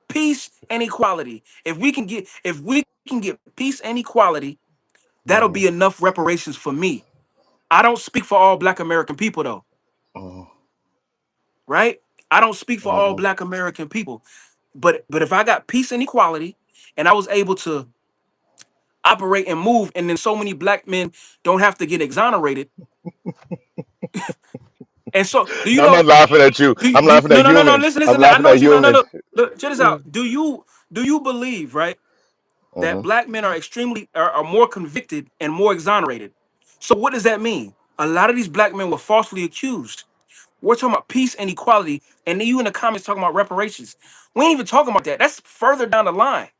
Peace and equality. If we can get peace and equality, that'll be Hmm. enough reparations for me. I don't speak for all Black American people though, Hmm. right? I don't speak for all Hmm. Black American people. But if I got peace and equality and I was able to operate and move, and then so many Black men don't have to get exonerated. And so do you I'm not know laughing at you. I'm laughing no at no no no humans. listen I'm listen I laughing know at what you no no humans. look check this out. Do you believe, right, that Hmm. Black men are are more convicted and more exonerated? So what does that mean? A lot of these Black men were falsely accused. We're talking about peace and equality, and then you in the comments talking about reparations. We ain't even talking about that. That's further down the line.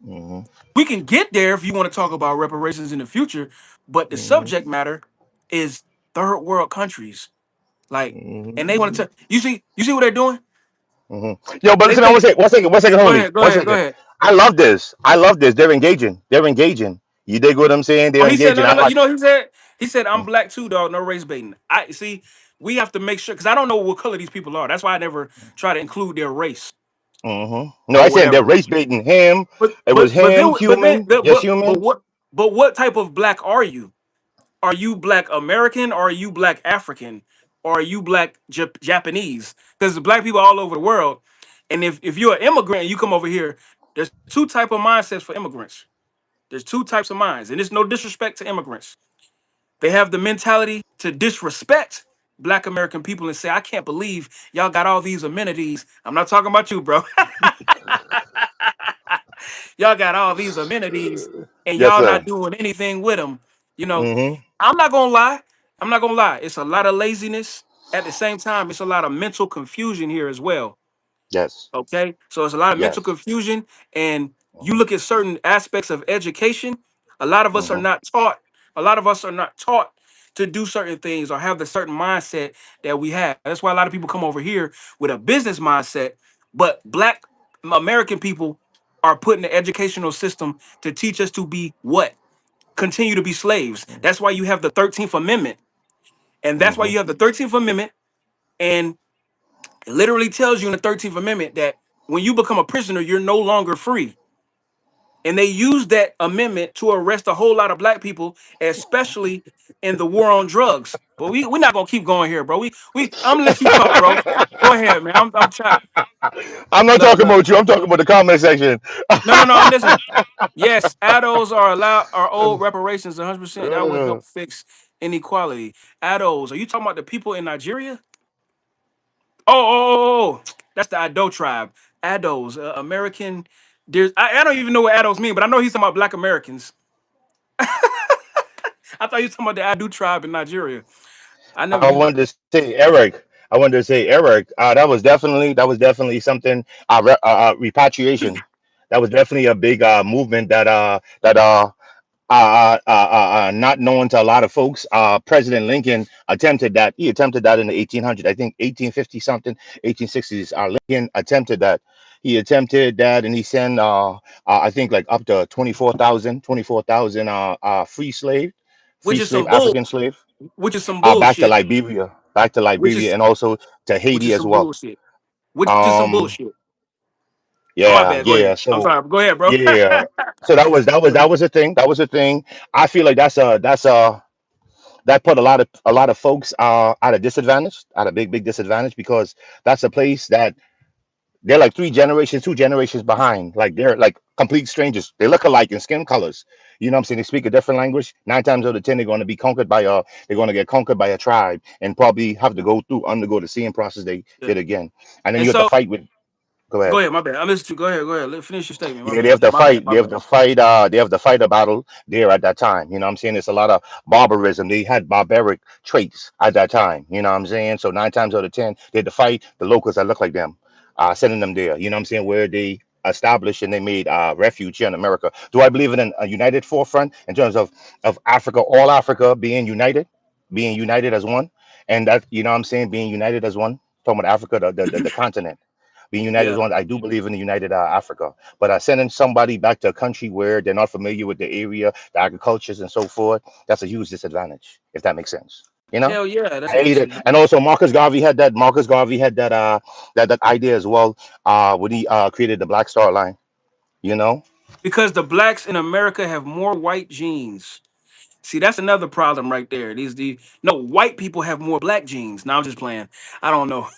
Hmm. We can get there if you want to talk about reparations in the future, but the Hmm. subject matter is third world countries. Like, and they want Hmm. to tell you see what they're doing? Hmm. Yo, but They listen, I want think to say 1 second, 1 second, go homie. ahead, go One ahead, go second. ahead. I love this. I love this. They're engaging. They're engaging. You dig what I'm saying? Oh, They're he said engaging. no, no, I no. You like. know what he said? He said I'm black too, dog. No race baiting. I see. We have to make sure because I don't know what color these people are. That's why I never try to include their race Hmm. No, I or said they're whatever. race baiting him. But It was but but him, then but then human, just human. but what type of black are you? Are you Black American or are you Black African or are you Black Japanese? Because there's black people all over the world, and if you're an immigrant and you come over here, there's two type of mindsets for immigrants. There's two types of minds, and it's no disrespect to immigrants. They have the mentality to disrespect Black American people and say, "I can't believe y'all got all these amenities." I'm not talking about you, bro. Y'all got all these amenities and Yes, y'all sir. not doing anything with them. You know, Hmm. I'm not gonna lie. I'm not gonna lie. It's a lot of laziness. At the same time, it's a lot of mental confusion here as well. Yes. Okay, so it's a lot of mental Yes. confusion, and you Hmm. look at certain aspects of education. A lot of us are Hmm. not taught. A lot of us are not taught to do certain things or have the certain mindset that we have. That's why a lot of people come over here with a business mindset, but Black American people are put in the educational system to teach us to be what? Continue to be slaves. That's why you have the 13th Amendment, and that's why Hmm. you have the 13th Amendment, and it literally tells you in the 13th Amendment that when you become a prisoner, you're no longer free. And they used that amendment to arrest a whole lot of Black people, especially in the war on drugs. But we're not gonna keep going here, bro. I'm gonna let you talk, bro. Go ahead, man. I'm trying. I'm not Look, talking look. about you. I'm talking about the comment section. No, no, no. I'm listening. Yes, adults are allowed are owed reparations 100%. That would help fix inequality. Adults, are you talking about the people in Nigeria? Oh. That's the Ado tribe. Ados, American. I don't even know what Ados mean, but I know he's talking about Black Americans. I thought he was talking about the Adu tribe in Nigeria. I never I knew. wanted to say Eric. I wanted to say Eric. That was definitely something. Repatriation. That was definitely a big movement that not known to a lot of folks. President Lincoln attempted that. He attempted that in the 1800s, I think 1850 something, 1860s. Lincoln attempted that. He attempted that, and he sent, I think, like up to 24,000 free Which is some bull, African slave, which is some back to bullshit. Liberia. back to which Liberia, is and also to which Haiti is as some well. bullshit. Which is some Um, bullshit. Oh my yeah, bad. Go yeah. ahead. I'm So sorry. Go ahead, bro. yeah, so that was a thing. That was a thing. I feel like that put a lot of folks at a disadvantage, at a big disadvantage, because that's a place that they're like three generations, two generations behind. Like they're like complete strangers. They look alike in skin colors. You know what I'm saying? They speak a different language. Nine times out of ten, they're going to get conquered by a tribe and probably have to undergo the same process they Yeah. did again. And then And you have to so, fight with. Go go ahead. ahead. My bad. I missed you. Go ahead. Go ahead. Finish your statement. My Yeah, they bad. have to My bad. fight. My bad. They have to fight a battle there at that time. You know what I'm saying? It's a lot of barbarism. They had barbaric traits at that time. You know what I'm saying? So nine times out of ten, they had to fight the locals that look like them, sending them there. You know what I'm saying? Where they established and they made refuge here in America. Do I believe in a united forefront in terms of Africa, all Africa being united as one, and that you know what I'm saying, being united as one. Talking about Africa, the continent being united as Yeah. one. I do believe in the united Africa, but sending somebody back to a country where they're not familiar with the area, the agricultures, and so forth, that's a huge disadvantage, if that makes sense. You know, Hell yeah. That's I a hate it. And disadvantage. also, Marcus Garvey had that idea as well. When he created the Black Star Line. You know, Because the blacks in America have more white genes. See, that's another problem right there. These the no white people have more black genes. Now I'm just playing. I don't know.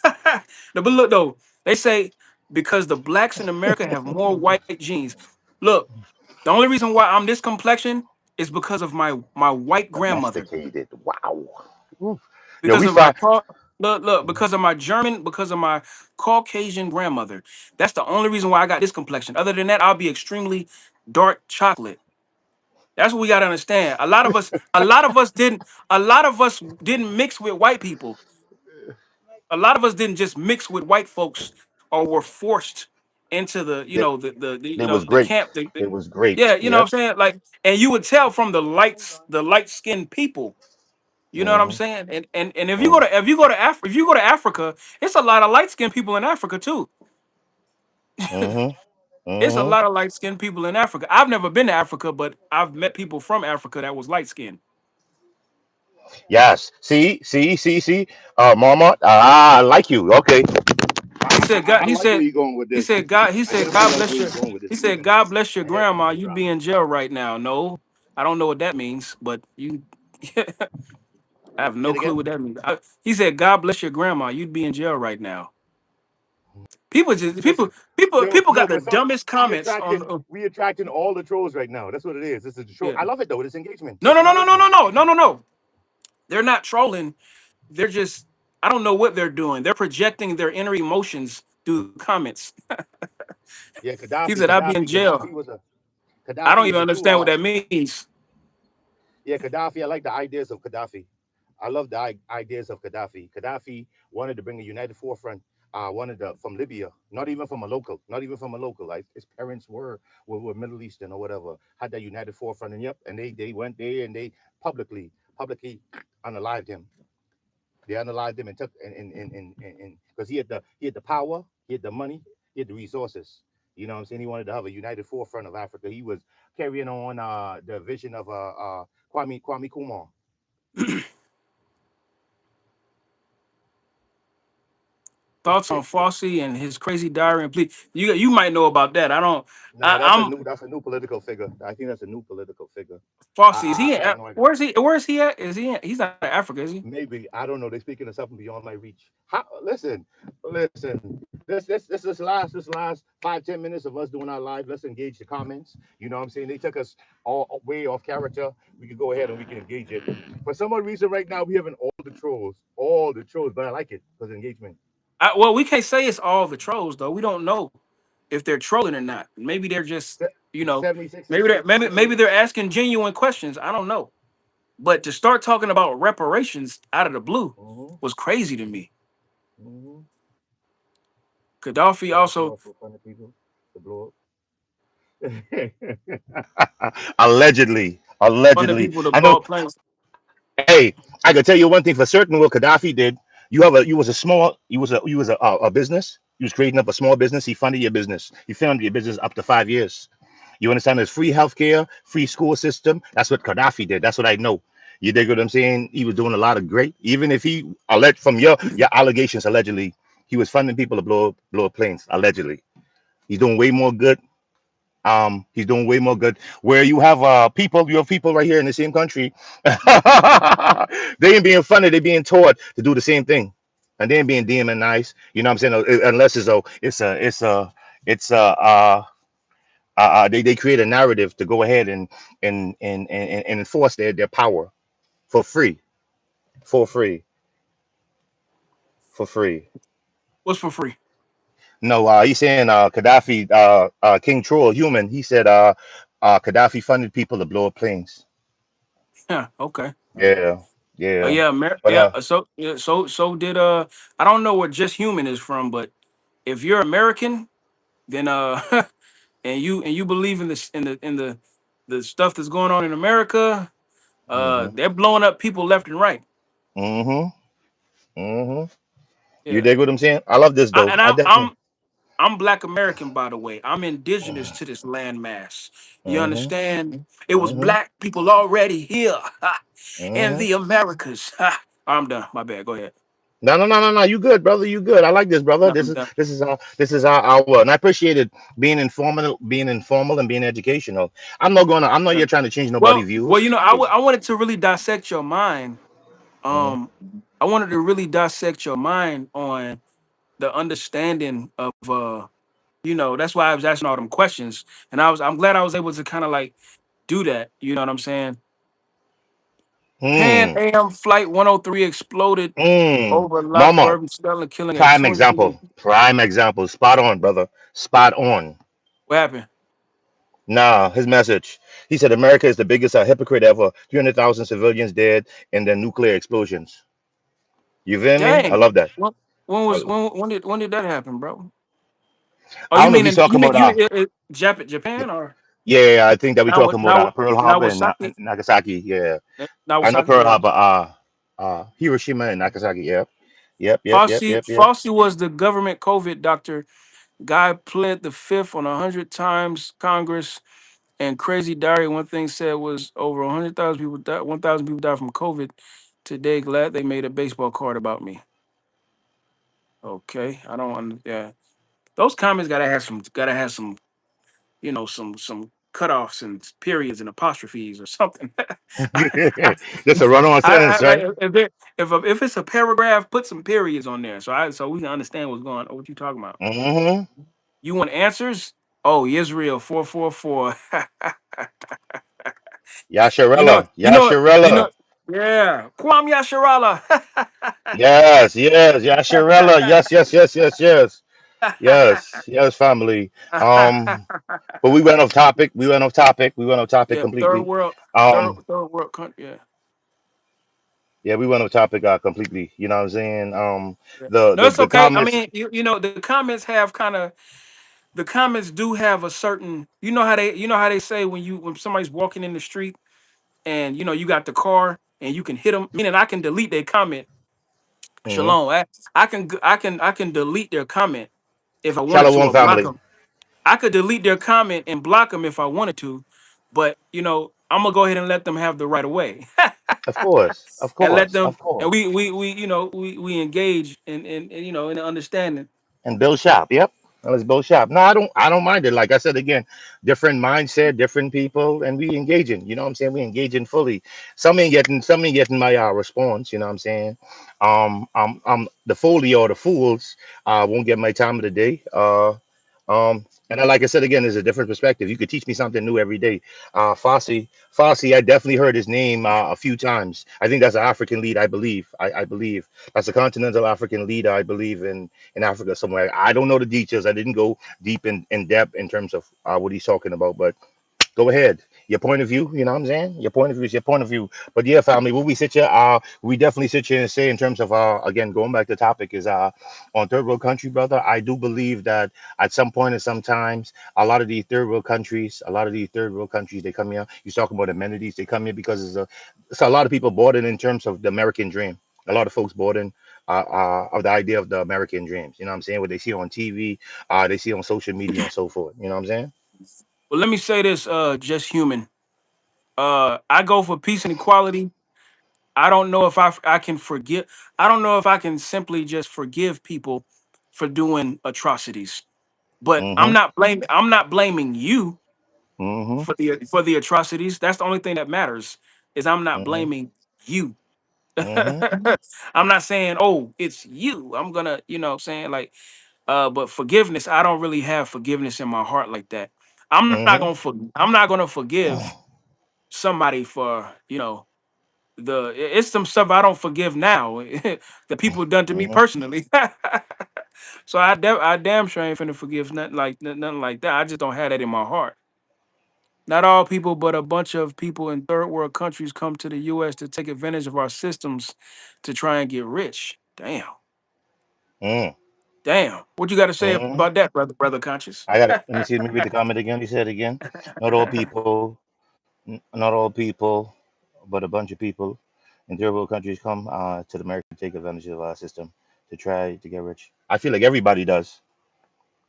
No, but look though, they say because the blacks in America have more white genes. Look, the only reason why I'm this complexion is because of my white grandmother. domesticated. Wow. Oof. Yo, Because we of my find. look, because of my German, because of my Caucasian grandmother. That's the only reason why I got this complexion. Other than that, I'll be extremely dark chocolate. That's what we gotta understand. A lot of us didn't mix with white people. A lot of us didn't just mix with white folks or were forced into the, They, they was the great. camp. They was great. Yeah, you know what I'm Yep. saying? Like, and you would tell from the light skinned people. You know what I'm Mm-hmm. saying? And if you go Mm-hmm. to if you go to Africa, it's a lot of light skinned people in Africa too. Mm-hmm. It's a Mm-hmm. lot of light skinned people in Africa. I've never been to Africa, but I've met people from Africa that was light skinned. Yes. See. Mama. I like you. Okay. He said, God, I like where you're going with this. he I said, definitely God like bless where you. you're going with He this, said, Stephen. God bless your I had to grandma. mic You'd drop. be in jail right now. No, I don't know what that means, but you, I have Say no it clue again. what that means. He said, God bless your grandma. You'd be in jail right now. Listen, People no, got the but some dumbest comments on. we attracting all the trolls right now. That's what it is. This is the troll. Yeah. I love it though. It's engagement. No, It's no, no, no, no, no, engagement. no, no, no, no. They're not trolling. They're just, I don't know what they're doing. They're projecting their inner emotions through the comments. Yeah, He said, I'll be in jail. I don't Gaddafi even was a true understand what that means. yeah, Gaddafi. I like the ideas of Gaddafi. I love the ideas of Gaddafi. Gaddafi wanted to bring a united forefront. Wanted to, from Libya, not even from a local. Like his parents were Middle Eastern or whatever. Had that united forefront, and yep, and they went there and they publicly unalived him. They unalived him and took and because he had the power, he had the money, he had the resources. You know what I'm saying? He wanted to have a united forefront of Africa. He was carrying on the vision of Kwame Kumar. Thoughts on Fossey and his crazy diary and plea. You might know about that. I don't. Nah, I'm that's a new political figure. I think that's a new political figure. Fossey. Is he? I have no idea. Where's he? Where's he at? Is he? He's not in Africa, is he? Maybe I don't know. They're speaking of something beyond my reach. Listen. This last 5-10 minutes of us doing our live. Let's engage the comments. You know what I'm saying? They took us all way off character. We can go ahead and we can engage it. For some odd reason, right now we having all the trolls. But I like it because engagement. Well, we can't say it's all the trolls though. We don't know if they're trolling or not. Maybe they're just, Se- you know, 76, maybe they're asking genuine questions. I don't know. But to start talking about reparations out of the blue Mm-hmm, was crazy to me. mm-hmm. Gaddafi Gaddafi also also funded people to blow up. Allegedly, funded allegedly. people to I blow know. up planes. Hey, I can tell you one thing for certain. What Gaddafi did, you was a business. You was creating up a small business. He funded your business. He funded your business up to 5 years. You understand? There's free healthcare, free school system. That's what Gaddafi did. That's what I know. You dig what I'm saying? He was doing a lot of great. Even if he alleged from your allegations, allegedly, he was funding people to blow up planes. Allegedly, he's doing way more good. He's doing way more good. Where you have people right here in the same country. They ain't being funded. They being taught to do the same thing, and they ain't being demonized. You know what I'm saying? Unless they create a narrative to go ahead and enforce their power for free, for free, for free. What's for free? No, he's saying Gaddafi, King Troll, human. He said Gaddafi funded people to blow up planes. Yeah, okay. Yeah, yeah. Yeah, But so did I don't know where Just Human is from, but if you're American, then and you believe in this in the stuff that's going on in America, hmm they're blowing up people left and right. hmm hmm You Yeah. dig what I'm saying? I love this I, though. and I I, definitely. I'm Black American, by the way. I'm indigenous to this landmass. You hmm understand? It was hmm black people already here in hmm the Americas. I'm done. My bad. Go ahead. No, no, no, no, no. You good, brother. You good. I like this, brother. No, This I'm is done. this is our world, and I appreciated being informal, and being educational. I'm not Yeah. here trying to change nobody's Well, views. I wanted to really dissect your mind. hmm Um, I wanted to really dissect your mind on the understanding of that's why I was asking all them questions, and I'm glad I was able to kind of like do that. You know what I'm saying? Pan Hmm. Am Flight 103 exploded Hmm. over Lockheed Mama, Urban Stella, killing at prime 200. example. Prime example. Spot on, brother. Spot on. What happened? Nah, his message. He said America is the biggest hypocrite ever. 300,000 civilians dead in the nuclear explosions. You feel me? I Dang. love that. Uh, When did that happen, bro? Oh, I you don't know if mean he's you talking mean about Japan or yeah, I think that we're talking about Pearl Harbor and Nagasaki? Nagasaki. Yeah, I know Nagasaki, Pearl yeah. Harbor. Hiroshima and Nagasaki. Yep, yep, yep, yep, Fauci yep, yep. Fauci was the government COVID doctor. Guy pled the fifth on 100 times Congress. And crazy diary, one thing said was over 100,000 people died. 1,000 people died from COVID. Today, glad they made a baseball card about me. Okay, I don't understand. Yeah. Those comments gotta have some, some cutoffs and periods and apostrophes or something. I, Just a run-on I sentence, like right? if it's a paragraph, put some periods on there so we can understand what's going on. What you talking about? Mm-hmm. You want answers? Oh, Israel 444. You know, Yasharella, you know, you Yasharella. know. Yeah, Kwam Yasharala. Yes, yes, Yasharella. Yes, yes, yes, yes, yes, yes, yes, family. But we went off topic. We went off topic. We went off topic Yeah, third completely. world, third Um, third world country. Yeah, yeah, we went off topic completely. You know what I'm saying? yeah. The No, the it's the okay. I comments. mean, the comments do have a certain. You know how they say when somebody's walking in the street and you got the car and you can hit them. Meaning, I can delete their comment. hmm Shalom. I can delete their comment if I wanted to Shalom or block family. them. I could delete their comment and block them if I wanted to, but I'm gonna go ahead and let them have the right of way, Of course, of and let course, them of and course. we engage in the understanding. And build shop. Yep. And let's build shop. No, I don't mind it. Like I said again, different mindset, different people, and we engaging. You know what I'm saying? We engaging fully. Some ain't getting my response. You know what I'm saying? The folio or the fools won't get my time of the day. And like I said again, there's a different perspective. You could teach me something new every day. Fossey, I definitely heard his name a few times. I think that's an African lead, I believe. I believe that's a continental African leader, I believe, in Africa somewhere. I don't know the details. I didn't go deep in depth in terms of what he's talking about, but go ahead. Your point of view, you know what I'm saying? Your point of view is your point of view. But yeah, family, what we definitely sit here and say in terms of again, going back to the topic is on third world country, brother. I do believe that at some point and sometimes a lot of these third world countries, they come here. You talking about amenities, they come here because it's a lot of people bought in terms of the American dream. A lot of folks bought in of the idea of the American dreams. You know what I'm saying? What they see on TV, they see on social media and so forth. You know what I'm saying? Well, let me say this, just human. I go for peace and equality. I don't know if I can forgive. I don't know if I can simply just forgive people for doing atrocities. But Mm-hmm. I'm not blaming you Mm-hmm. for the atrocities. That's the only thing that matters is I'm not Mm-hmm. blaming you. Mm-hmm. I'm not saying, oh, it's you. I'm gonna, saying like, but forgiveness, I don't really have forgiveness in my heart like that. Mm-hmm. I'm not gonna forgive somebody for, it's some stuff I don't forgive now that people done to me Mm-hmm. personally. So I damn sure ain't finna forgive nothing like that. I just don't have that in my heart. Not all people, but a bunch of people in third world countries come to the U.S. to take advantage of our systems to try and get rich. Damn, Mm-hmm. damn. What you got to say Mm-hmm. about that, brother conscious? I got it. Let me see. Let me read the comment again. He said again. Not all people. Not all people, but a bunch of people in third world countries come to the America to take advantage of our system to try to get rich. I feel like everybody does.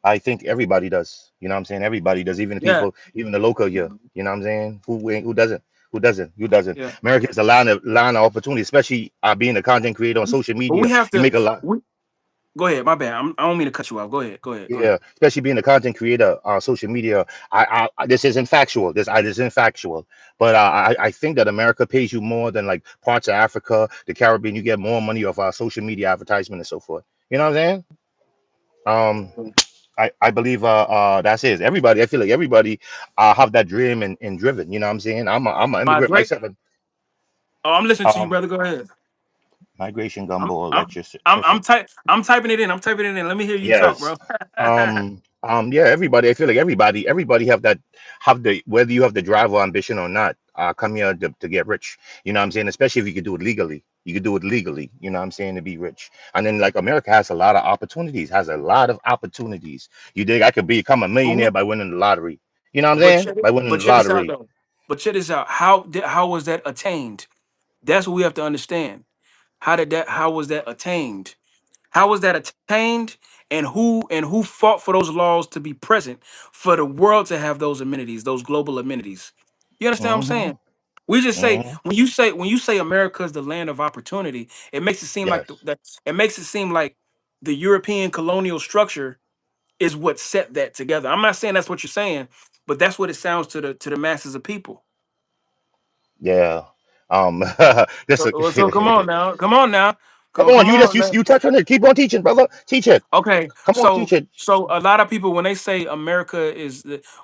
I think everybody does. You know what I'm saying? Everybody does. Even the Yeah, people, even the local here. You know what I'm saying? Who doesn't? Who doesn't? Who doesn't? yeah. America is a line of opportunity, especially being a content creator on social But media. we have You to. make a lot. We go ahead. My bad. I don't mean to cut you off. Go ahead. Go ahead. Go Yeah, ahead. especially being a content creator on social media. This isn't factual. This isn't factual, but I think that America pays you more than like parts of Africa, the Caribbean. You get more money off our social media advertisement and so forth. You know what I'm saying? Um, I believe that's it. Everybody, I feel like everybody have that dream and driven. You know what I'm saying? I'm an immigrant Migrate. myself. And, Oh, I'm listening to you, um, brother. Go ahead. migration I'm gumbo I'm electricity. I'm typing it in. I'm typing it in. Let me hear you talk, Yes. bro. Yeah, everybody, I feel like everybody have the, whether you have the drive or ambition or not, come here to get rich. You know what I'm saying? Especially if you could do it legally. You could do it legally, you know what I'm saying, to be rich. And then like America has a lot of opportunities, has a lot of opportunities. You dig? I could become a But millionaire we, by winning the lottery. You know what I'm but saying? check By it, winning but the check this out lottery. though. But check this out. How was that attained? That's what we have to understand. How was that attained? How was that attained? And who fought for those laws to be present for the world to have those amenities, those global amenities? You understand what I'm Mm-hmm. saying? We just say Mm-hmm. when you say America is the land of opportunity, it makes it seem like Yes. it makes it seem like the European colonial structure is what set that together. I'm not saying that's what you're saying, but that's what it sounds to the masses of people. Yeah. This So come on now, come on, come on. you touch on it. Keep on teaching, brother. Teach it. Okay, Come on, teach it. so a lot of people when they say America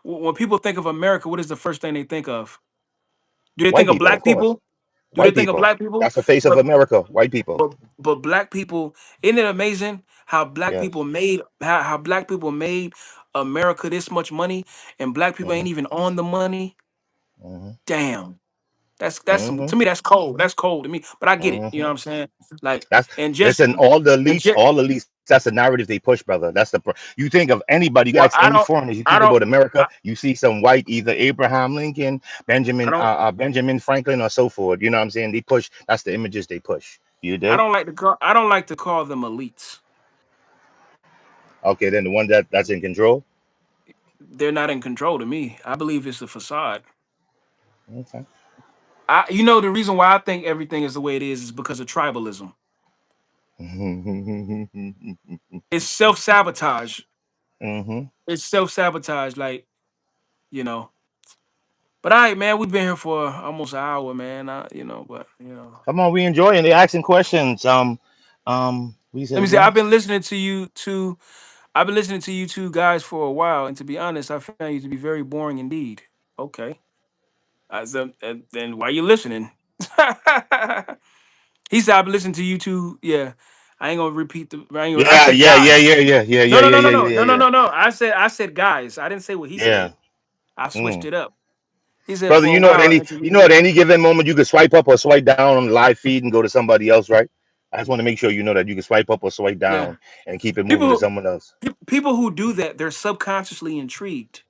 when people think of America, what is the first thing they think of? Do they White think of people, of black course. people? Do they White think of people. black people? That's the face of But America. White people. but black people, isn't it amazing how Yes. how black people made America this much money and black people Hmm. ain't even on the money? Hmm. Damn. That's Hmm. to me that's cold. That's cold to me. But I get it. You know Hmm. what I'm saying? Like That's and just listen. and just All the elites. That's the narrative they push, brother. You think of anybody. You well ask any foreigner. You I think don't about America. I, You see some white, either Abraham Lincoln, I don't Benjamin Franklin, or so forth. You know what I'm saying? They push. That's the images they push. You dig? I don't like to call them elites. Okay, then the one that's in control. They're not in control to me. I believe it's a facade. Okay. You know the reason why I think everything is the way it is because of tribalism. It's self sabotage. Hmm. It's self sabotage. Like you know. But all right, man, we've been here for almost an hour, man. But Come on, we enjoying. They asking questions. What you said let me say, again? I've been listening to you two guys for a while, and to be honest, I found you to be very boring indeed. Okay, then why you listening? He said, I've been listening to you two. Yeah, I ain't gonna repeat I Yeah, said yeah, yeah, guys. yeah, yeah, yeah, No, yeah, no, yeah, no, no, yeah, no, yeah, no, no, yeah, no, no. I said guys. I didn't say what he yeah. said. I switched Mm. it up. He said Brother, for a while. you know at any given moment you can swipe up or swipe down on the live feed and go to somebody else, right? I just want to make sure you know that you can swipe up or swipe Yeah, down and keep it moving to people someone else. people who do that, they're subconsciously intrigued.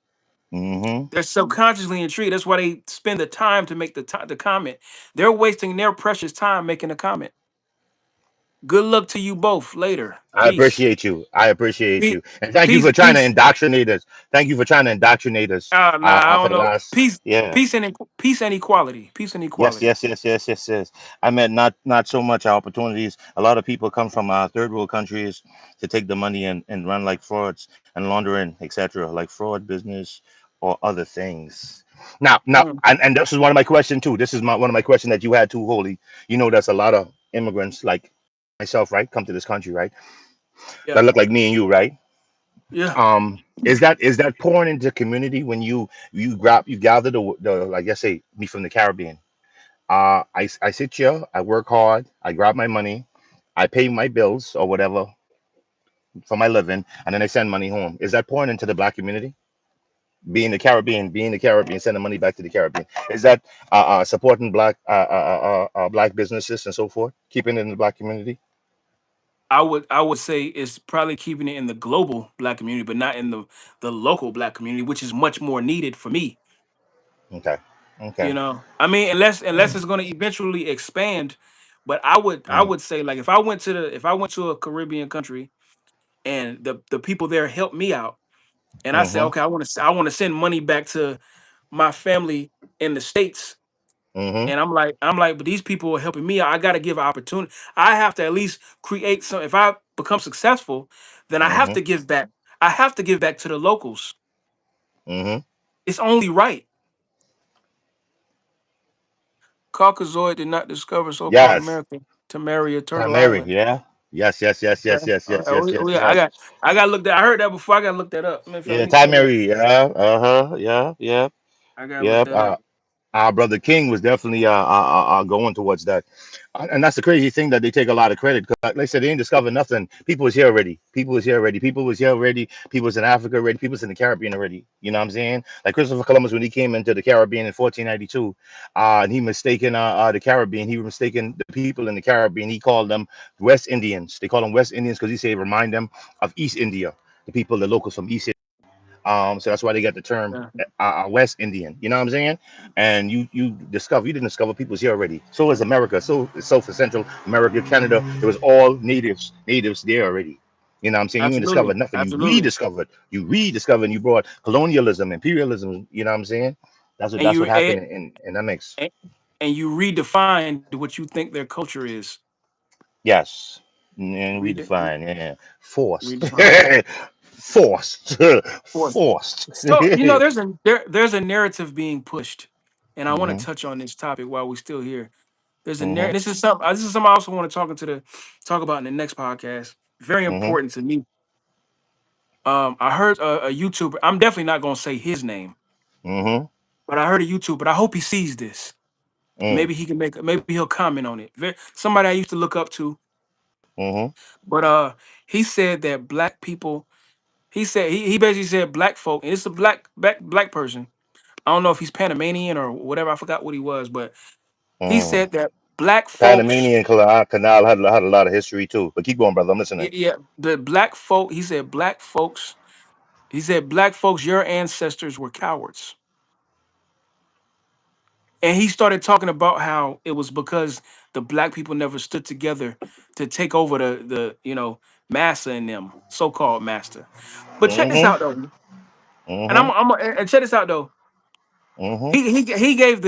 Mm-hmm. They're subconsciously intrigued. That's why they spend the time to make the comment. They're wasting their precious time making a comment. Good luck to you both later. I Peace. appreciate you. I appreciate Peace. you, and thank you Peace. for trying to Peace. indoctrinate us. Thank you for trying to indoctrinate us. Nah, I For don't the know. last, Peace. yeah. Peace and equality. Peace and Yes, equality. yes, yes, yes, yes, yes. I meant not so much opportunities. A lot of people come from third world countries to take the money and run like frauds and laundering, etc., like fraud business or other things. Now, Mm, and this is one of my questions too. This is one of my questions that you had too, Holy. You know, there's a lot of immigrants like myself, right? Come to this country, right? yeah. That look like me and you, right? Yeah. Is that pouring into community when you gather the like I say me from the Caribbean. I sit here, I work hard, I grab my money, I pay my bills or whatever for my living, and then I send money home. Is that pouring into the black community? Being the Caribbean, sending money back to the Caribbean. Is that supporting black businesses and so forth, keeping it in the black community? I would say it's probably keeping it in the global black community, but not in the local black community, which is much more needed for me. Okay, You okay. know, I mean, unless it's going to eventually expand, but I would say like if I went to a Caribbean country and the people there helped me out, and I said, Mm-hmm. okay, I want to send money back to my family in the states, Mm-hmm. and I'm like, but these people are helping me out. I got to give an opportunity. I have to at least create some. If I become successful, then I have Mm-hmm. to give back. I have to give back to the locals. Mm-hmm. It's only right. Caucasoid did not discover so-called Yes. America to marry a turtle Tamari, island. yeah. Yes, yes, yes, Yeah. yes, yes, yes, Oh, yes, yeah, oh, yes, yeah. I yes. got I got looked at. I heard that before. I got to look that up. Man, let Yeah, me pull it up. Tamari, yeah. Uh-huh. Yeah, yeah, I got to look yeah. that up. Our brother King was definitely going towards that, and that's the crazy thing that they take a lot of credit. 'Cause like they said, they ain't discovered nothing. People was here already. People was here already. People was here already. People was in Africa already. People was in the Caribbean already. You know what I'm saying? Like Christopher Columbus when he came into the Caribbean in 1492, and he mistaken the Caribbean. He was mistaken the people in the Caribbean. He called them West Indians. They call them West Indians because he said remind them of East India, the people, the locals from East. So that's why they got the term Yeah, West Indian. You know what I'm saying? And you didn't discover people's here already. So is America. So for Central America, Canada, it was all natives there already. You know what I'm saying? You ain't absolutely, discovered nothing. You absolutely. rediscovered. You rediscovered, and you brought colonialism, imperialism. You know what I'm saying? That's what And that's you what happened in that mix. and, and you redefined what you think their culture is. Yes, and Rede, redefine. Yeah, forced, Redefine. forced, Force. forced. So there's a narrative being pushed, and I want to Mhm. touch on this topic while we're still here. There's a Mhm. narrative. This is something I also want to talk about in the next podcast. Very Mhm. important to me. I heard a YouTuber. I'm definitely not gonna say his name, Mhm. but I heard a YouTuber. But I hope he sees this. Mm. Maybe he can make. Maybe he'll comment on it. Somebody I used to look up to. Mhm. But he said that black people. He basically said black folk, and it's a black person. I don't know if he's Panamanian or whatever. I forgot what he was, but he Mm. said that black folks. Panamanian Canal had a lot of history too. But keep going, brother. I'm listening. Yeah, the black folk. He said black folks. He said black folks. Your ancestors were cowards. And he started talking about how it was because the black people never stood together to take over the master in them, so-called master. But check this Mhm. out though, and Mhm. and check this out though. Mhm. He gave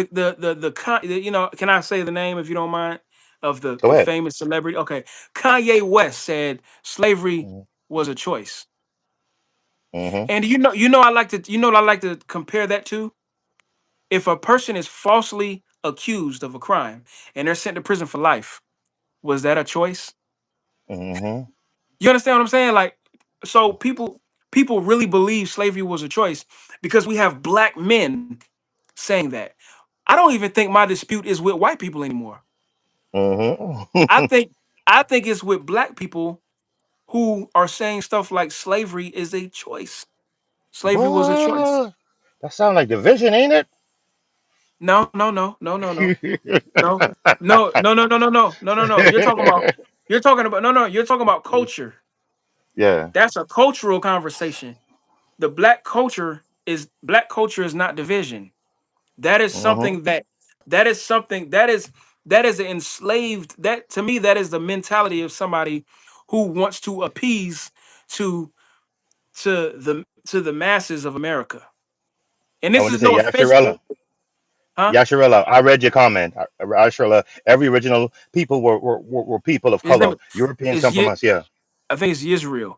can I say the name if you don't mind of the Go the ahead. famous celebrity? Okay, Kanye West said slavery Mhm. was a choice, Mhm. and I like to compare that to if a person is falsely accused of a crime and they're sent to prison for life. Was that a choice? Mhm. You understand what I'm saying? Like, so people really believe slavery was a choice because we have black men saying that. I don't even think my dispute is with white people anymore. Mhm. I think I think it's with black people who are saying stuff like slavery is a choice. Slavery was a choice. What? That sounds like division, ain't No, no, no, no, no, no, it? no, no, no, no, no, no, no, no, no, no. You're talking about no, no. You're talking about culture. Yeah. That's a cultural conversation. The black culture is not division. That is Mhm. something that is something that is that is an enslaved. That to me, that is the mentality of somebody who wants to appease to to the masses of America. And I this want to is say no offense, Yasharella. huh? Yasharella, I read your comment. Yasharella, every original people were people of His name color. Europeans is come from us. Yeah. I think it's Yisrael.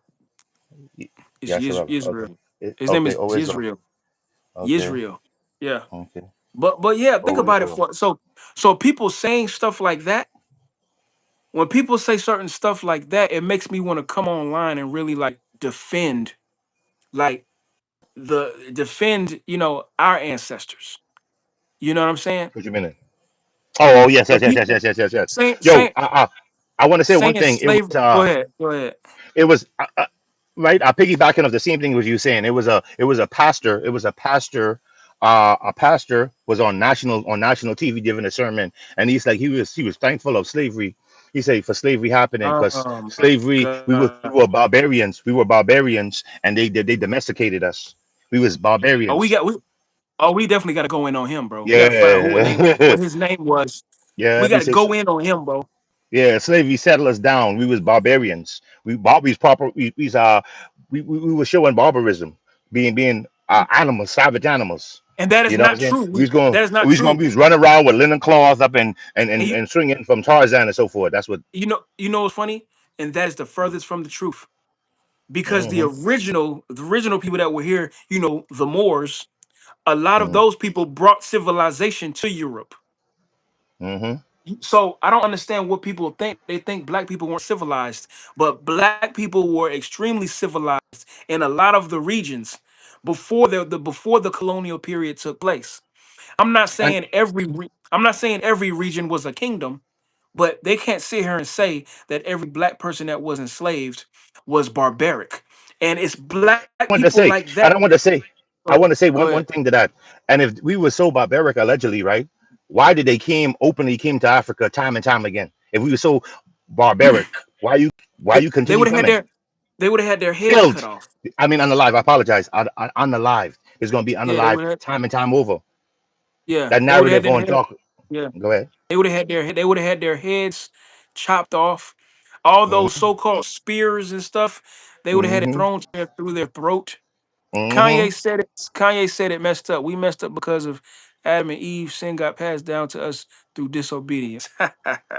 Y- It's Yasharella. Okay. Israel. His name Okay. is Oh, Israel. Yisrael. Okay. Yisrael. Yeah. Okay. But yeah, think Oh, about it Israel. for so people saying stuff like that, when people say certain stuff like that, it makes me want to come online and really like like defend, our ancestors. You know what I'm saying? What you mean? Oh, yes, The yes, yes, yes, people yes, yes, yes, yes. saying Yo, saying I want to say one saying thing. slave. Go ahead. Go ahead. It was right. Piggybacking of the same thing was you saying. It was a pastor. It was a pastor. A pastor was on national TV giving a sermon, and he's like he was thankful of slavery. He said for slavery happening because Oh my slavery we god. were barbarians. We were barbarians, and they domesticated us. We was Oh, we barbarians. got we oh we definitely got to go in on him, bro. We got to find out Yeah, what his name was. yeah. We got He to says go in on him, bro. yeah, slavery settled us down. We was barbarians. We's proper. We were showing barbarism, being animals, savage animals. And that is You know what not I'm saying? true. That is not We true. was running around with linen cloths up And and swinging from Tarzan and so forth. That's what. you know what's funny? And that is the furthest from the truth. Because Mm-hmm. the original people that were here, the Moors, a lot of Mm-hmm. those people brought civilization to Europe. Mm-hmm. So I don't understand what people think. They think black people weren't civilized, but black people were extremely civilized in a lot of the regions before before the colonial period took place. And I'm not saying every region was a kingdom, but they can't sit here and say that every black person that was enslaved was barbaric. And it's black I want people to like say, that. and I want to say, Go I ahead. want to say Go ahead. one thing to that. And if we were so barbaric allegedly, right? Why did they came to Africa time and time again? If we were so barbaric, why you They continue would have had coming? their heads cut Killed. off. I mean, unalive. I apologize. Unalive. It's gonna be Yeah, they unalive would have. time and time over. Yeah, That they would have narrative had their on head. talk. Yeah, Go ahead. they would have had their heads chopped off. All those Mm-hmm. so-called spears and stuff, they would have had it Mm-hmm. thrown through their throat. Mm-hmm. Kanye said it messed up. We messed up because of Adam and Eve. Sin got passed down to us through disobedience.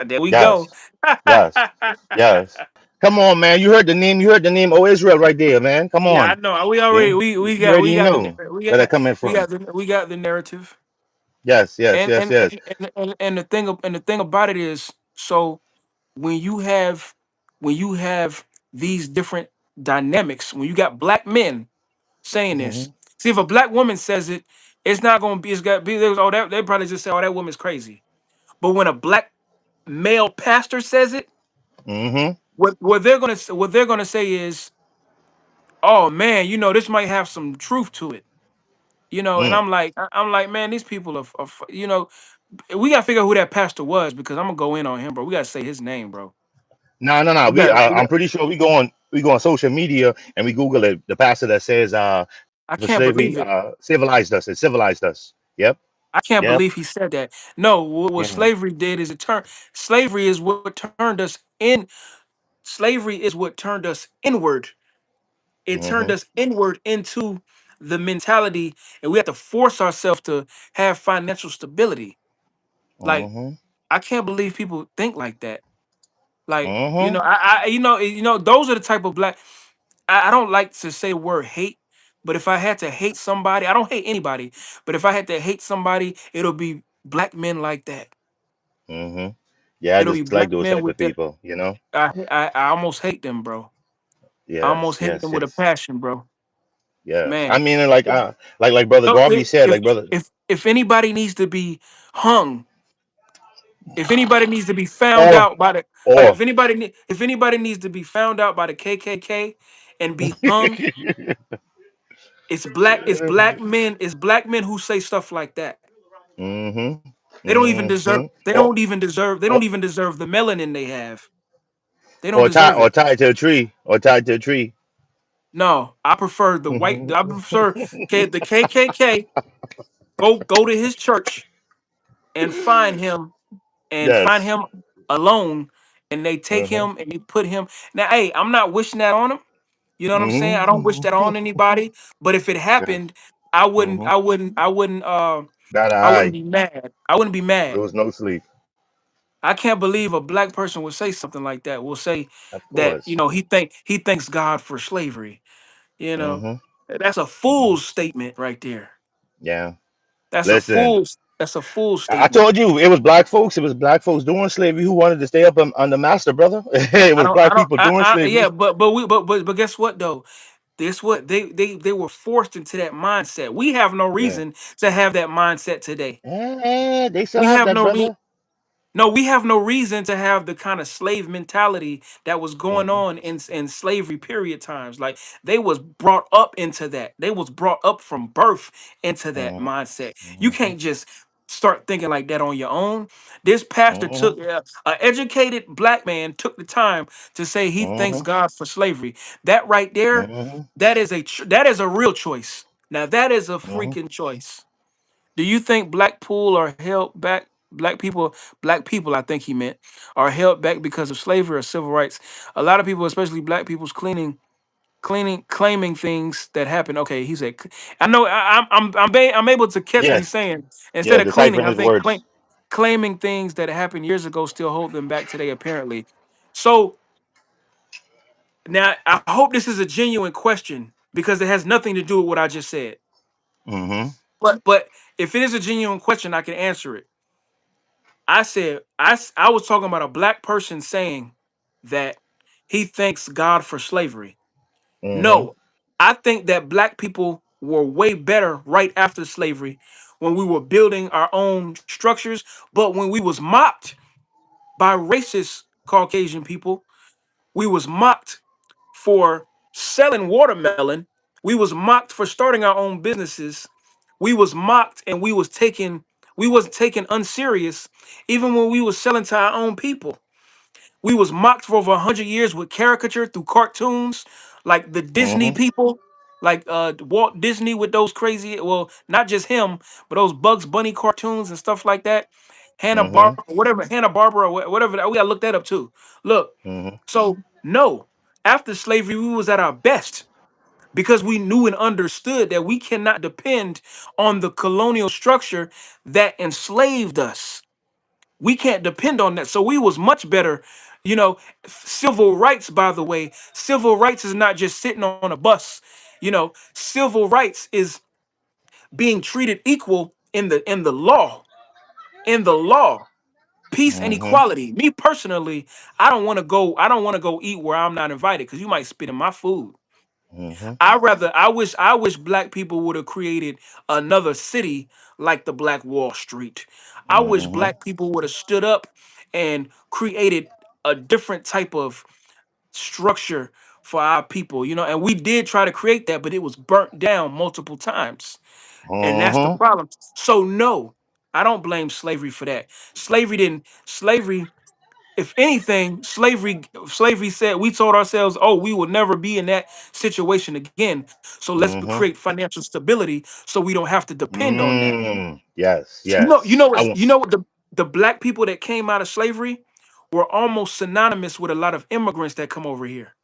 There we go. Yes. Yes. Yes. Come on, man. You heard the name. You heard the name. Oh, Israel, right there, man. Come Yeah, I on. know. We Yeah. already You already know where they're coming from. we got the narrative. Yes. Yes. And Yes. and Yes. and, and the thing about it is, so when you have these different dynamics, when you got black men saying this, Mm-hmm. see, if a black woman says it, it's not gonna be. It's got to be. Oh, that they probably just say, "Oh, that woman's crazy." But when a black male pastor says it, Mm-hmm. what they're gonna say is, "Oh man, this might have some truth to it." And Mm. I'm like, man, these people we gotta figure out who that pastor was because I'm gonna go in on him, bro. We gotta say his name, bro. No, no, no. We got. I'm pretty sure we go on social media and we Google it. The pastor that says I for can't believe slavery it. civilized us. It civilized us. Yep. I can't Yep. believe he said that. No, what Yeah. slavery did is slavery is what turned us in. Slavery is what turned us inward. It turned Mm-hmm. us inward into the mentality, and we have to force ourselves to have financial stability. Like, Mm-hmm. I can't believe people think like that. Like, Mm-hmm. those are the type of black. I don't like to say the word hate, but if I had to hate somebody, I don't hate anybody, but if I had to hate somebody, it'll be black men like that. Mm-hmm. Yeah, I It'll be just like black those men type with of that. people. You know. I almost hate them, bro. I Yes. almost hate Yes. them with a Yes. passion, bro. Yes. I Man, mean, like brother so Garvey said, like brother, if anybody needs to be hung, if anybody needs to be found or out by the like, or if anybody needs to be found out by the KKK and be hung, it's black men who say stuff like that. mm-hmm. They don't even deserve. Mm-hmm. Or They or don't even deserve the melanin they have. They don't deserve or it. tied to a tree or tied to a tree. No, I prefer the white. I prefer the KKK. Go to his church and find him and find Yes. him alone, and they take Uh-huh. him and they put him. Now, hey, I'm not wishing that on him. You know what I'm saying? I don't wish that Mm-hmm. on anybody. But if it Yes. happened, I wouldn't. Mm-hmm. I wouldn't. I wouldn't. Gotta I wouldn't hide. be mad. I wouldn't be mad. Lose no sleep. I can't believe a black person would say something like that. Will say Of that course. he thanks God for slavery. You know, Mm-hmm. that's a Mm-hmm. fool's statement right there. Yeah. That's a Listen, fool's. That's a fool I statement. told you it was black folks. It was black folks doing slavery who wanted to stay up on the master, brother. It I was don't. I black don't. people doing Yeah, slavery. but guess what though? This what they were forced into that mindset. We have no Yeah. reason to have that mindset today. They still We have have that, no brother. No, we have no reason to have the kind of slave mentality that was going Mm-hmm. on in slavery period times. Like they was brought up into that. They was brought up from birth into that mindset. You Mm-hmm. can't just start thinking like that on your own. This pastor Mm-hmm. took an educated black man took the time to say he thanks Mm-hmm. God for slavery. That right there, Mm-hmm. that is a real choice. Now that is a Mm-hmm. freaking choice. Do you think Blackpool are held back? Black people, I think he meant, are held back because of slavery or civil rights. A lot of people, especially black people's claiming things that happened. Okay, he said, I know, I'm able to catch what he's Yes. saying. Instead Yeah, of cleaning, deciphering I his think words. claiming things that happened years ago still hold them back today, apparently. So now, I hope this is a genuine question because it has nothing to do with what I just said. Mm-hmm. But if it is a genuine question, I can answer it. I said I was talking about a black person saying that he thanks God for slavery. Mm-hmm. No, I think that black people were way better right after slavery when we were building our own structures, but when we was mocked by racist Caucasian people, we was mocked for selling watermelon, we was mocked for starting our own businesses, we was mocked and we wasn't taken unserious even when we was selling to our own people. We was mocked for over 100 years with caricature through cartoons like the Disney Mm-hmm. people, like Walt Disney with those crazy, well, not just him, but those Bugs Bunny cartoons and stuff like that. Hanna Mm-hmm. Barbara, whatever, Hanna Barbara, whatever. We gotta look that up too. Look, Mm-hmm. so no, after slavery, we was at our best because we knew and understood that we cannot depend on the colonial structure that enslaved us. We can't depend on that. So we was much better. You know, civil rights, by the way, civil rights is not just sitting on a bus. Civil rights is being treated equal in the law. In the law. Peace and Mm-hmm. equality. Me personally, I don't want to go eat where I'm not invited because you might spit in my food. Mm-hmm. I wish black people would have created another city like the Black Wall Street. I wish Mm-hmm. black people would have stood up and created a different type of structure for our people, and we did try to create that, but it was burnt down multiple times. And that's the Mm-hmm. problem. So no, I don't blame slavery for that. Slavery, if anything, slavery said we told ourselves, oh, we will never be in that situation again. So let's Mm-hmm. create financial stability so we don't have to depend on that. Yes, You know, you yes. know I what want. you know what the black people that came out of slavery were almost synonymous with a lot of immigrants that come over here.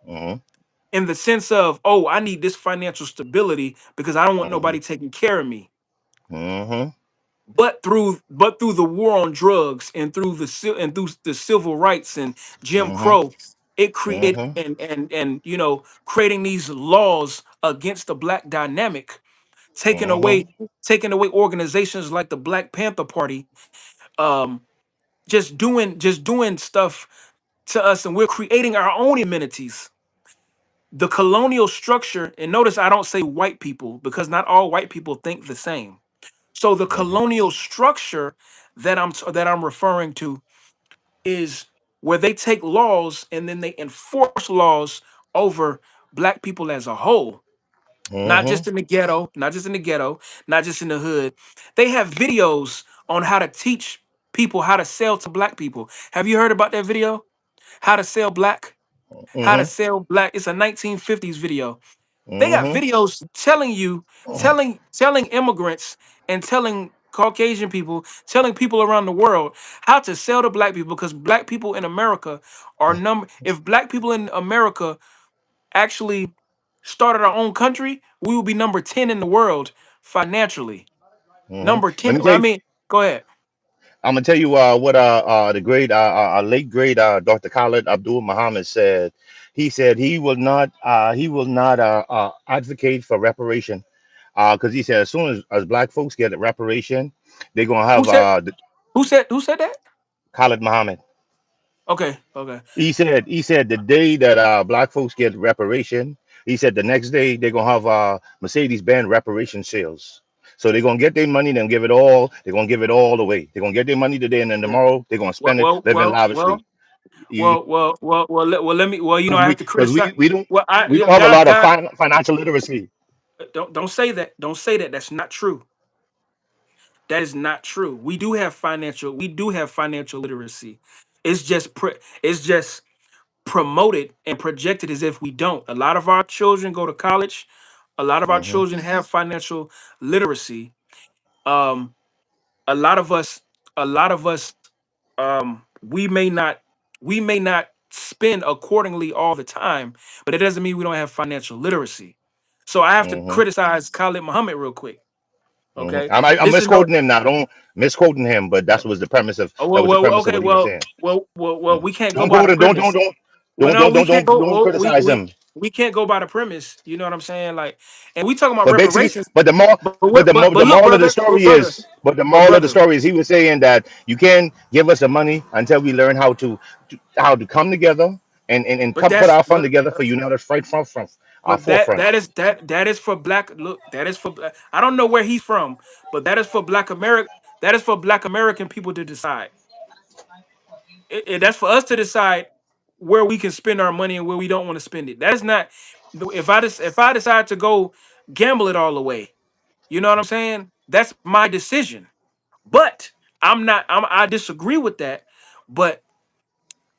Mm-hmm. In the sense of, oh, I need this financial stability because I don't want Mm-hmm. nobody taking care of me. Mm-hmm. But through the war on drugs and through the civil rights and Jim Mm-hmm. Crow, it created Mm-hmm. and creating these laws against the black dynamic, taking Mm-hmm. away taking away organizations like the Black Panther Party, um, just doing stuff to us, and we're creating our own amenities. The colonial structure, and notice I don't say white people because not all white people think the same. So the Mm-hmm. colonial structure that I'm referring to is where they take laws and then they enforce laws over black people as a whole, not Mm-hmm. just in the ghetto, not just in the hood. They have videos on how to teach people how to sell to black people. Have you heard about that video? How to sell black? How to Mm-hmm. sell black? It's a 1950s video. They got Mm-hmm. videos telling you, telling immigrants and telling Caucasian people telling people around the world how to sell to black people because black people in America are number. If black people in America actually started our own country, we would be number 10 in the world financially. Number Let 10. me tell I you. mean, go ahead. I'm gonna tell you what the great late great Dr. Khalid Abdul Muhammad said. He said he will not advocate for reparation because he said as soon as black folks get reparation, they're gonna Who have said who said that? Khalid Muhammad. Okay, okay. He said the day that black folks get reparation, he said the next day they're gonna have Mercedes Benz reparation sales. So they're gonna get their money, then give it all. They're gonna give it all away. They're gonna get their money today, and then Yeah. tomorrow they're gonna Well, spend it well, living well, lavishly. well, let me. Well, Because I we have to because criticize. we don't Well, we don't have a God, lot of God, financial literacy. don't say that. Don't say that. That's not true. That is not true. We do have financial literacy. It's just promoted and projected as if we don't. A lot of our children go to college. A lot of our Hmm. children have financial literacy. Um, a lot of us, we may not spend accordingly all the time, but it doesn't mean we don't have financial literacy. So I have to Hmm. criticize Khalid Muhammad real quick. Hmm. Okay, I'm this is no. misquoting him now. Don't misquoting him, but that was the premise of Oh, that well, was the well, premise of okay, what he was well, saying. we can't go Don't by the quote him. Don't don't premise. don't Well, no, we can't go. don't Well, we criticize we him. we can't go by the premise. You know what I'm saying? Like, and we talking about But basically, reparations. but the more, But the look, moral of the brother, but story brother, is, but the but moral of the brother, story is, he was saying that you can't give us the money until we learn how to come together and but come put that's our fund but together for United Front from our but that forefront. that is that is for black. Look, that is for black. I don't know where he's from, but that is for black America. That is for black American people to decide. That's for us to decide where we can spend our money and where we don't want to spend it. That is not. If I decide to go gamble it all away, you know what I'm saying? That's my decision. But I'm not. I disagree with that. But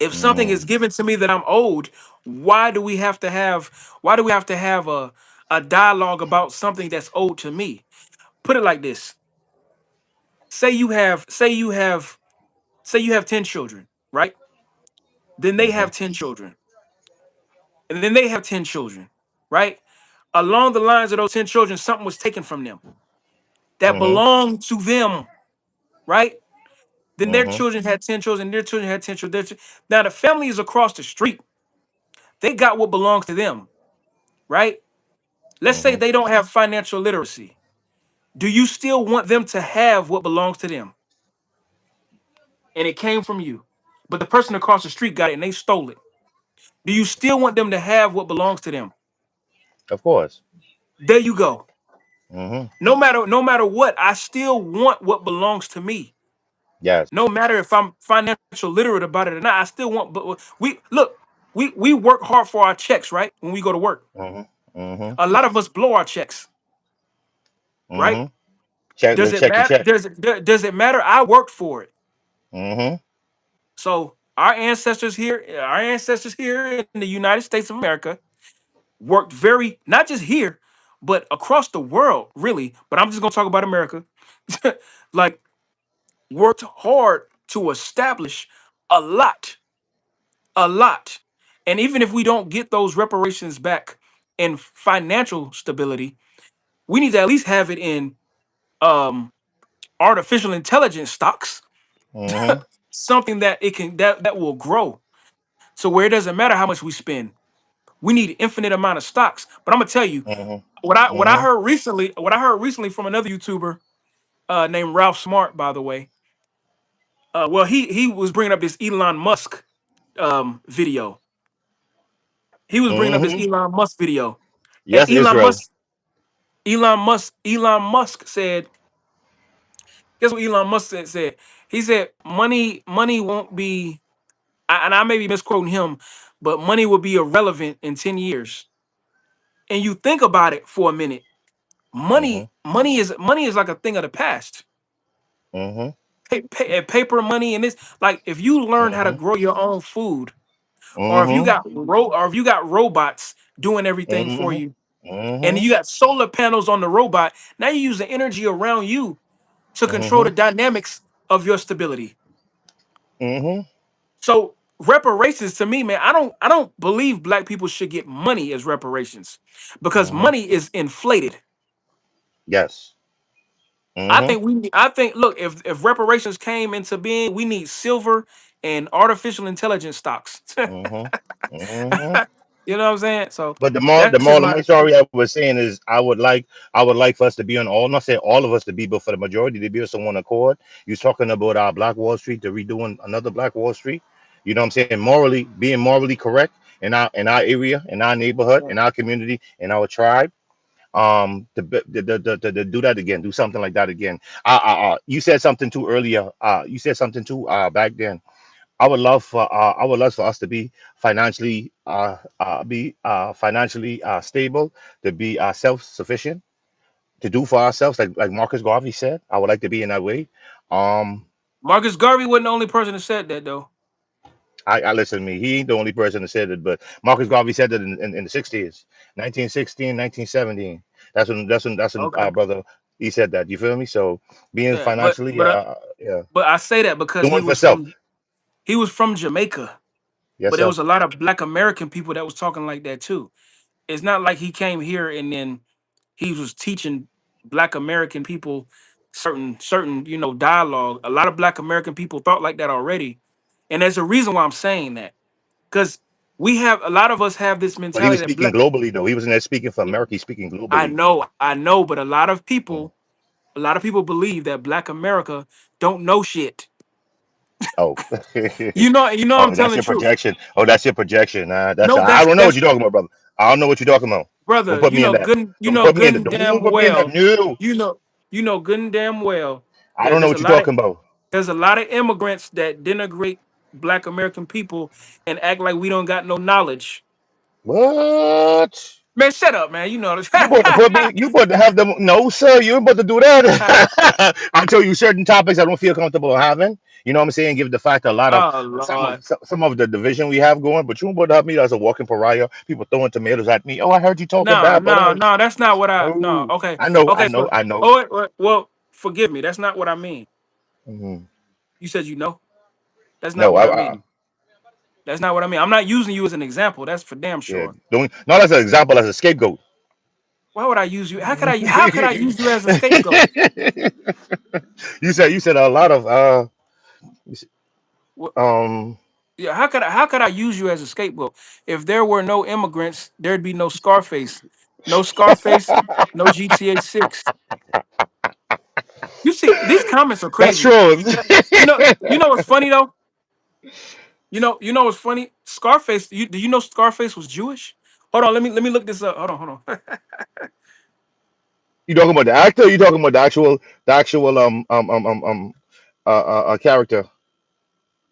if something is Mm, given to me that I'm owed, why do we have to have? Why do we have to have a dialogue about something that's owed to me? Put it like this: say you have 10 children, right? Then they mm-hmm, have 10 children, and then they have 10 children, right? Along the lines of those 10 children, something was taken from them that mm-hmm, belonged to them, right? Then their mm-hmm, children had 10 children. Their children had 10 children. Now the family is across the street. They got what belongs to them, right? Let's say mm-hmm. they don't have financial literacy. Do you still want them to have what belongs to them? And it came from you. But the person across the street got it and they stole it. Do you still want them to have what belongs to them? Of course. There you go. Mm-hmm. No matter what, I still want what belongs to me. Yes. No matter if I'm financial literate about it or not, I still want. But we look, we work hard for our checks, right? When we go to work, Mm-hmm, mm-hmm, a lot of us blow our checks, right? mm-hmm. Check Does the it check your matter? check. Does it matter? I worked for it. Mm-hmm, So our ancestors here in the United States of America worked very not just here, but across the world, really. But I'm just gonna talk about America. Like worked hard to establish a lot, a lot. And even if we don't get those reparations back in financial stability, we need to at least have it in um artificial intelligence stocks, mm-hmm, something that it can that will grow. So where it doesn't matter how much we spend, we need infinite amount of stocks. But I'm gonna tell you mm-hmm, what I mm-hmm, heard recently. What I heard recently from another YouTuber named Ralph Smart, by the way. Well, he was bringing up this Elon Musk video. He was bringing up this mm-hmm. Elon Musk video, and Yes, Israel. Elon Musk said, guess what Elon Musk said? He said, money won't be, and I may be misquoting him, but money will be irrelevant in 10 years. And you think about it for a minute, Mm-hmm, money is like a thing of the past. mm-hmm, Paper money and this, like if you learn how to mm-hmm, grow your own food, or if you mm-hmm, got robots doing everything for mm-hmm, you, and mm-hmm. you got solar panels on the robot, now you use the energy around you to control Mm-hmm. the dynamics of your stability. Mm-hmm. So reparations to me, man, I don't believe black people should get money as reparations because Mm-hmm. money is inflated. Yes. Mm-hmm. I think look, if reparations came into being, we need silver and artificial intelligence stocks. Mm-hmm. Mm-hmm. You know what I'm saying? So But the that's just moral of my my story I was saying is I would like for us to be on all, I'm not saying all of us to be, but for the majority to be on one accord. You're talking about our Black Wall Street, to redoing another Black Wall Street. You know what I'm saying? Morally, being morally correct in our area, in our neighborhood, yeah. in our community, in our tribe. To do that again, do something like that again. You said something too earlier. You said something too back then. I would love for us to be financially stable, to be self sufficient, to do for ourselves, like Marcus Garvey said. I would like to be in that way. Um, Marcus Garvey wasn't the only person that said that though. I listen to me. He ain't the only person that said it, but Marcus Garvey said that in the 60s, 1916, 1917. That's when Okay. brother, he said that. You feel me? So being Yeah, financially, yeah, but I say that because doing for self. he was from Jamaica, Yes, but there sir. was a lot of Black American people that was talking like that too. It's not like he came here and then he was teaching Black American people certain dialogue. A lot of Black American people thought like that already, and there's a reason why I'm saying that because we have a lot of us have this But he was mentality that speaking black. globally, though. He wasn't there speaking for America. He's speaking globally. I know, but Mm. a lot of people believe that Black America don't know shit. Oh, You know I'm oh, telling that's the your truth. projection. Oh, that's your projection. That's No, I don't know what that's you're talking about, brother. I don't know what you're talking about. Don't brother. put me in that. Don't put me in that. Don't Damn put me in that. well. No, You know good and damn well I that don't know what you're talking about. there's a lot of immigrants that denigrate Black American people and act like we don't got no knowledge. What? Man, shut up, man. You know this. You about to put me? You about to have them? No, sir. You ain't about to do that. I tell you certain topics I don't feel comfortable having. You know what I'm saying? Give the fact a lot of Oh some Lord. of some of the division we have going, but you ain't about to have me as a walking pariah. People throwing tomatoes at me. Oh, I heard you talking No, bad, but no, no, that's not what I no, no, okay. I know, I Okay, know, so I know. oh well, forgive me. That's not what I mean. Mhm. You said you know. That's not No, what I mean. That's not what I mean. I'm not using you as an example. That's for damn yeah, sure. don't not as an example, as a scapegoat. Why would I use you? How could I use you as a scapegoat? You said a lot of Wh- um Yeah, how could I use you as a scapegoat? If there were no immigrants, there'd be no Scarface. No Scarface, no GTA 6. You see, these comments are that's crazy. true. You know what's funny though? You know what's funny? Scarface, do you know Scarface was Jewish? Hold on, let me look this up. Hold on. You talking about the actor? Or you talking about the actual character?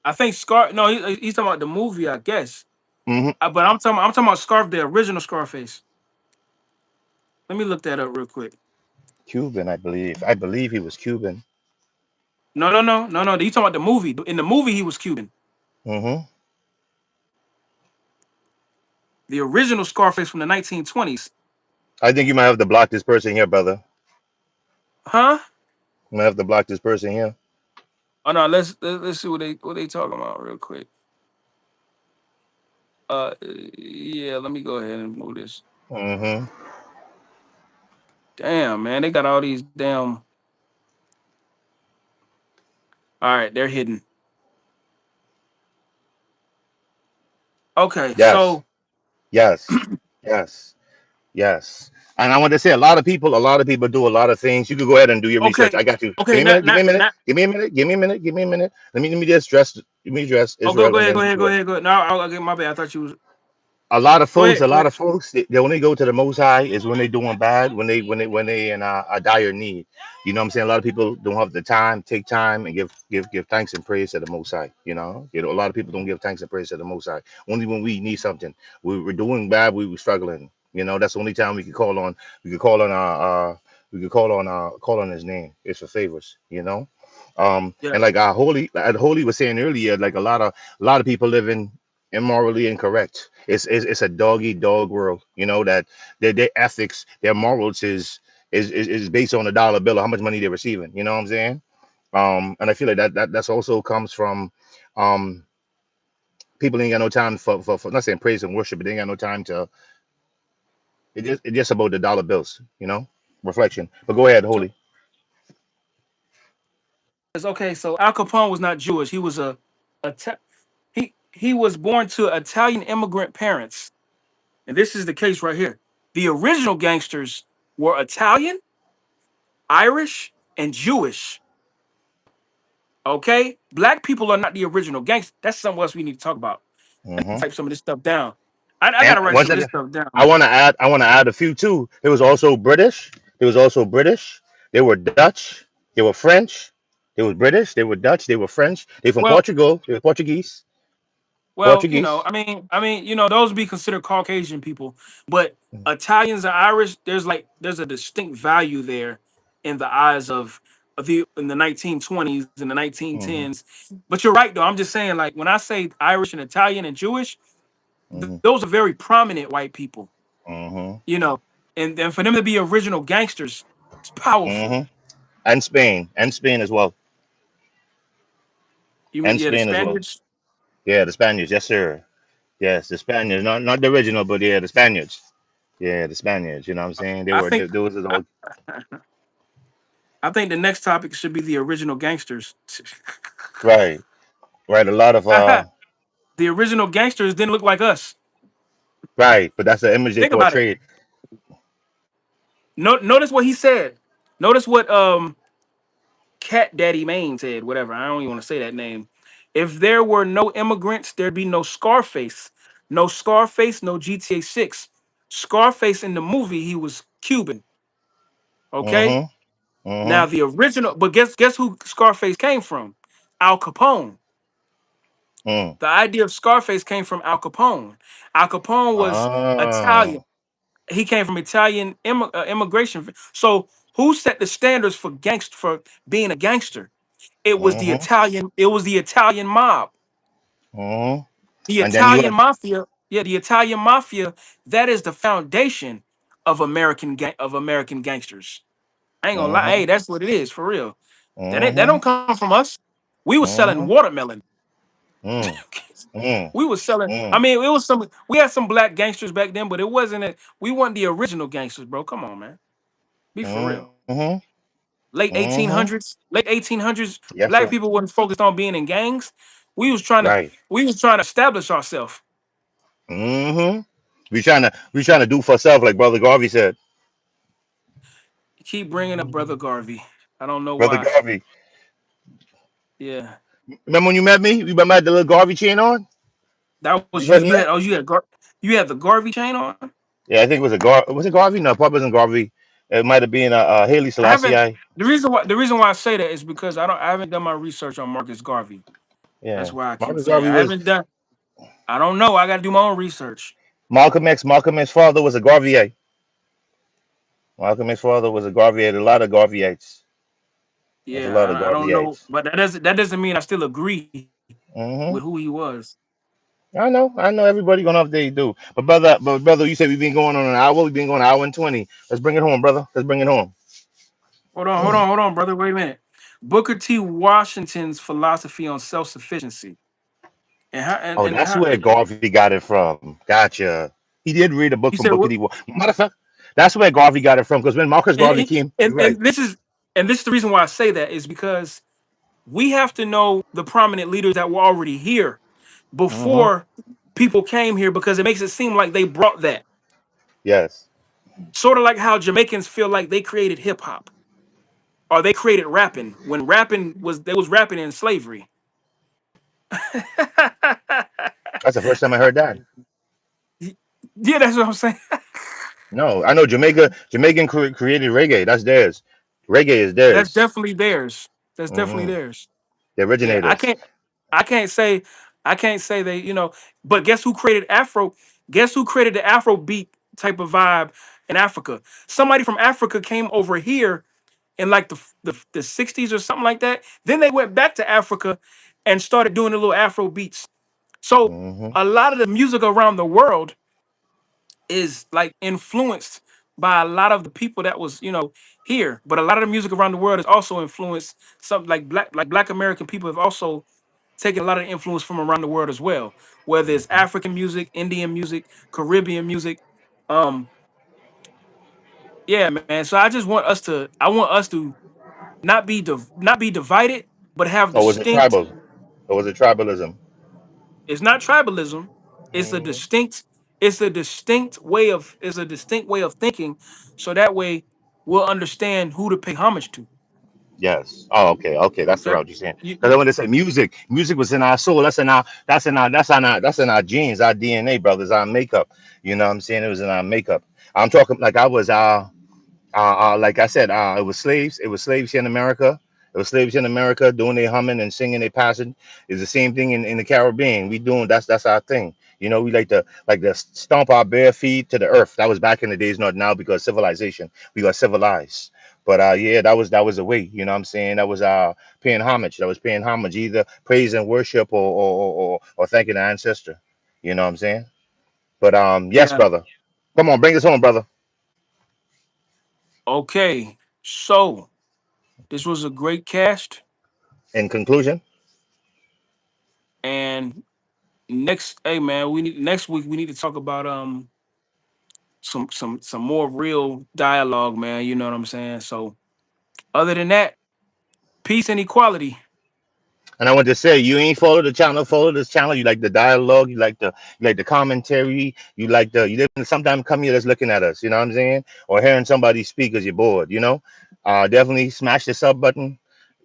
I think Scar no, he's talking about the movie, I guess. Hmm. But I'm talking about the original Scarface. Let me look that up real quick. Cuban, I believe. I believe he was Cuban. No. You talking about the movie? In the movie, he was Cuban. Hmm. The original Scarface from the 1920s. I think you might have to block this person here, brother. Huh? You might have to block this person here. Oh no, let's see what they talking about real quick. Yeah, let me go ahead and move this. Hmm. Damn, man, they got all these damn. All right, they're hidden. Okay, Yes, so yes, yes. Yes. And I want to say a lot of people do a lot of things. You could go ahead and do your research. okay, I got you. Give okay, me a minute. Give me a minute. not. Give me a minute. Give me a minute. Give me a minute. Let me just dress. Let me address Oh, Israel, and then you go do it. ahead, go ahead. No, I'll get my bad. I thought you was. A lot of Go folks, ahead, a go lot ahead. of folks, they only go to the Most High is when they doing bad, when they in a dire need. You know what I'm saying? A lot of people don't have the time, take time and give thanks and praise to the Most High. A lot of people don't give thanks and praise to the Most High. Only when we need something, we're doing bad, we were struggling. That's the only time we could call on. We could call on we could call on His name. It's for favors. Yeah, And like holy was saying earlier, like a lot of people living immorally incorrect. It's a dog eat dog world. That their ethics, their morals is based on the dollar bill or how much money they're receiving. You know what I'm saying? And I feel like that's also comes from um people ain't got no time for not saying praise and worship, but they ain't got no time to. It's just about the dollar bills. You know, reflection. But go ahead, So Holy. it's okay. So Al Capone was not Jewish. He was a he was born to Italian immigrant parents, and this is the case right here. The original gangsters were Italian, Irish, and Jewish. Okay, black people are not the original gangsters. That's something else we need to talk about. Hmm. Type some of this stuff down. I And gotta write one some of this second, stuff down, I man. want to add. I want to add a few too. There was also British. There was also British. They were Dutch. They were French. They were British. They were Dutch. They were French. They from Well, Portugal. They were Portuguese. I Portuguese. mean, those would be considered Caucasian people, but Italians and Irish, there's a distinct value there in the eyes of the in the 1920s and the Hmm. 1910s. But you're right, though. I'm just saying, like when I say Irish and Italian and Jewish, Hmm. those are very prominent white people, Hmm. you know, and for them to be original gangsters, it's powerful. Hmm. And Spain as well. You mean And yeah, the Spain as well. Spaniards? Yeah, the Spaniards. Yes, sir. Yes, the Spaniards. Not the original, but yeah, the Spaniards. Yeah, the Spaniards. You know what I'm saying? They I were. think Those are I, all I think the next topic should be the original gangsters. right. Right. A lot of The original gangsters didn't look like us. right. But that's the image they Think about it. portrayed. Notice what he said. Notice what Cat Daddy Maine said. Whatever. I don't even want to say that name. If there were no immigrants, there'd be no Scarface. No Scarface. No GTA 6. Scarface in the movie, he was Cuban. Okay. Mm-hmm. Now Mm-hmm. the original, but guess who Scarface came from? Al Capone. Mm. The idea of Scarface came from Al Capone. Al Capone was Ah. Italian. He came from Italian immigration. So who set the standards for for being a gangster? It was the Mm-hmm. Italian. It was the Italian mob, Mm-hmm. the And then you Italian had. mafia. Yeah, the Italian mafia. That is the foundation of American gangsters. I ain't gonna lie. Mm-hmm. Hey, that's what it is for real. That Mm-hmm. don't come from us. We was selling Mm-hmm. watermelon. Mm. Mm. We was selling. I Mm. mean, it was some. We had some black gangsters back then, but it wasn't. We weren't the original gangsters, bro. Come on, man. Be for real. Mm-hmm. Late Mm-hmm. 1800s, late 1800s, Yes, black sir. people wasn't focused on being in gangs. Right. We was trying to establish ourselves. Mm-hmm. We trying to do for self, like Brother Garvey said. Keep bringing up Brother Garvey. I don't know Brother why. Garvey. Yeah, Remember when you met me? You remember I had the little Garvey chain on? that We was you. first You met? had you had the Garvey chain on. Yeah, I think it was it Garvey? No, probably wasn't Garvey. It might have been Haley I haven't. Selassie. The reason why I say that is because I haven't done my research on Marcus Garvey. That's Yeah. why I keep Marcus saying Garvey I was haven't done. I don't know. I got to do my own research. Malcolm X's father was a Garveyite. Malcolm X's father was a Garveyite. A lot of Garveyites. There's a Yeah, lot of I don't know, Garveyites. but that doesn't mean I still agree Hmm. with who he was. I know. Everybody gonna have they do. But brother, you said we've been going on an hour. We've been going an hour and 20. Let's bring it home, brother. Let's bring it home. Hold on, brother. Wait a minute. Booker T. Washington's philosophy on self sufficiency Oh, and that's how where Garvey got it from. Gotcha. He did read a book you from said Booker what? T. Matter of fact, that's where Garvey got it from. Because when Marcus Garvey And, came, and you're right. and this is and this is the reason why I say that is because we have to know the prominent leaders that were already here Hmm. before people came here because it makes it seem like they brought that. Yes, Sort of like how Jamaicans feel like they created hip hop or they created rapping when rapping was they was rapping in slavery. that's the first time I heard that. Yeah, that's what I'm saying. No, I know Jamaican created reggae. That's theirs. Reggae is That's theirs. definitely theirs. That's definitely Hmm. theirs. The Yeah, originators. I can't say they, but guess who created Afro? Guess who created the Afro beat type of vibe in Africa? Somebody from Africa came over here in like the 60s or something like that. Then they went back to Africa and started doing the little Afro beats. So Hmm. a lot of the music around the world is like influenced. by a lot of the people that was, here. But a lot of the music around the world is also influenced. Something like Black American people have also taken a lot of influence from around the world as well. Whether it's Hmm. African music, Indian music, Caribbean music. Um, yeah, man. So I want us to not be divided, but have Or was it distinct. tribal? Or was it tribalism? It's not tribalism. It's a Hmm. distinct. It's a distinct way of thinking. So that way, we'll understand who to pay homage to. Yes. Oh, okay, okay. That's the Okay. route you're saying. Because I You, want to say music. Music was in our soul. That's in our genes, our DNA, brothers, our makeup. You know what I'm saying? It was in our makeup. I'm talking like I was like I said, it was slaves. It was slaves here in America. It was slaves here in America doing their humming and singing their passage. It's the same thing in the Caribbean. We doing that's our thing. You know, we like to stomp our bare feet to the earth. That was back in the days, not now because civilization. We got civilized. But yeah, that was the way. You know what I'm saying? That was paying homage. That was paying homage, either praise and worship or thanking the ancestor. You know what I'm saying? But yes, yeah. brother. Come on, bring us home, brother. Okay. So this was a great cast, In conclusion. and hey man, we need next week we need to talk about some more real dialogue, man. You know what I'm saying? So other than that, peace and equality. And I want to say, you ain't follow the channel, follow this channel. You like the dialogue, you like the commentary, you didn't sometimes come here just looking at us, you know what I'm saying? Or hearing somebody speak because you're bored, you know? Definitely smash the sub button,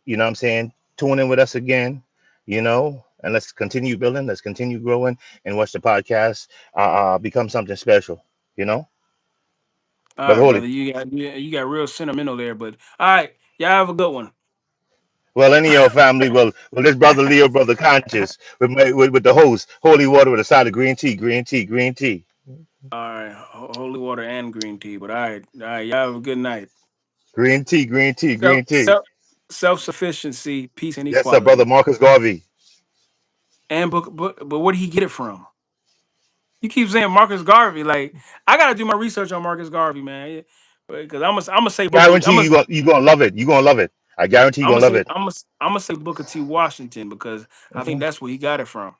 you know what I'm saying? Tune in with us again, you know, and let's continue building, let's continue growing and watch the podcast become something special, you know? All Brother right, Holy. brother. You got real sentimental there, but all right, y'all have a good one. Well, any of your family, well, this brother Leo, brother Conscious, with the host, Holy Water with a side of green tea, green tea, green tea. All right, holy water and green tea. But all right, y'all have a good night. Green tea, green tea, Self green tea. self self sufficiency, peace and Yes, sir, brother equality. Marcus Garvey. And but where did he get it from? You keep saying Marcus Garvey. Like I gotta do my research on Marcus Garvey, man. Because I'm gonna say Booker. Guarantee you gonna love it. You gonna love it. I guarantee you I'm gonna gonna love say it. I'm gonna say Booker T. Washington because I think Mhm. that's where he got it from.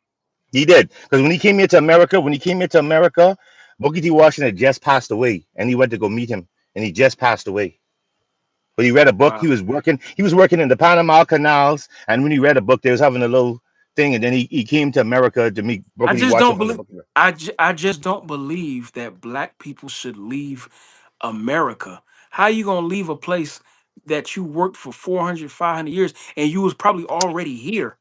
He did because when he came here to America, Booker T. Washington had just passed away, and he went to go meet him, and he just passed away. But he read a book. He Wow. was working. He was working in the Panama Canals, and when he read a book, they was having a little thing, and then he came to America to meet I Booker T. just don't Washington from the believe. book. I just don't believe that black people should leave America. How you gonna leave a place that you worked for 400, 500 years and you was probably already here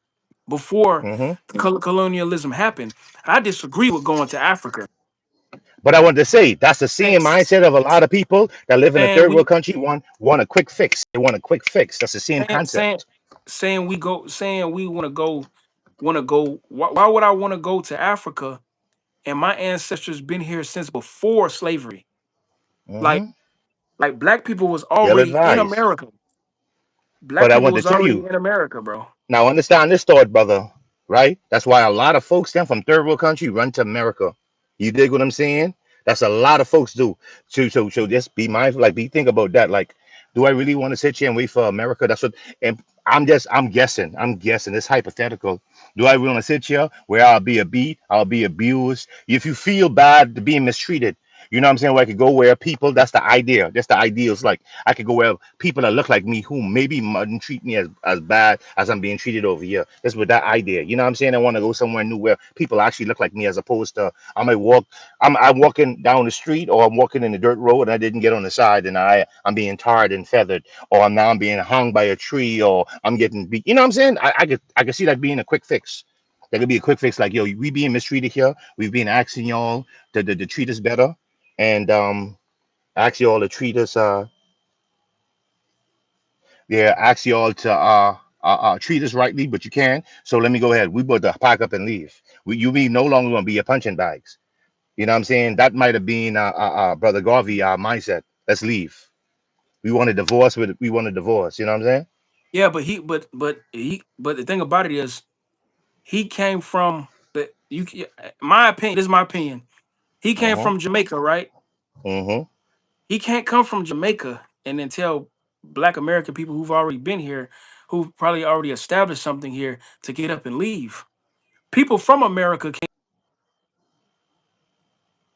before Hmm. colonialism happened? I disagree with going to Africa. But I want to say that's the Saying, same mindset of a lot of people that live in a saying third world we country want a quick fix. They want a quick fix. That's the same saying saying concept. saying we go saying we want to go. Why would I want to go to Africa and my ancestors been here since before slavery? Like Hmm. like black people was Well already in advised. America. Black But I people want to was tell already you in America, bro. now. Understand this thought, brother. Right? That's why a lot of folks then from third world country run to America. You dig what I'm saying? That's a lot of folks do. So just be mindful. Like be think about that. Like, do I really want to sit here and wait for America? That's what. And I'm guessing. I'm guessing. It's hypothetical. Do I really want to sit here where I'll be beat? I'll be abused. If you feel bad to being mistreated, you know what I'm saying? Where I could go where people. That's the idea. That's the ideals. Like I could go where people that look like me who maybe mightn't treat me as bad as I'm being treated over here. That's with that idea. You know what I'm saying? I want to go somewhere new where people actually look like me as opposed to I might walk I'm walking down the street or I'm walking in the dirt road and I didn't get on the side and I'm being tarred and feathered or I'm being hung by a tree or I'm getting beat. You know what I'm saying? I could see that being a quick fix. That could be a quick fix like yo, we being mistreated here. We've been asking y'all to treat us better and ask y'all to treat us yeah, ask y'all to treat us rightly, but you can. So let me go ahead. We about to pack up and leave. You be no longer gonna be your punching bags. You know what I'm saying? That might have been brother Garvey mindset. Let's leave. We want a divorce. You know what I'm saying? Yeah, but the thing about it is he came from my opinion. This is my opinion. He came Uh-huh. from Jamaica, right? Uh-huh. He can't come from Jamaica and then tell Black American people who've already been here, who've probably already established something here, to get up and leave. People from America can,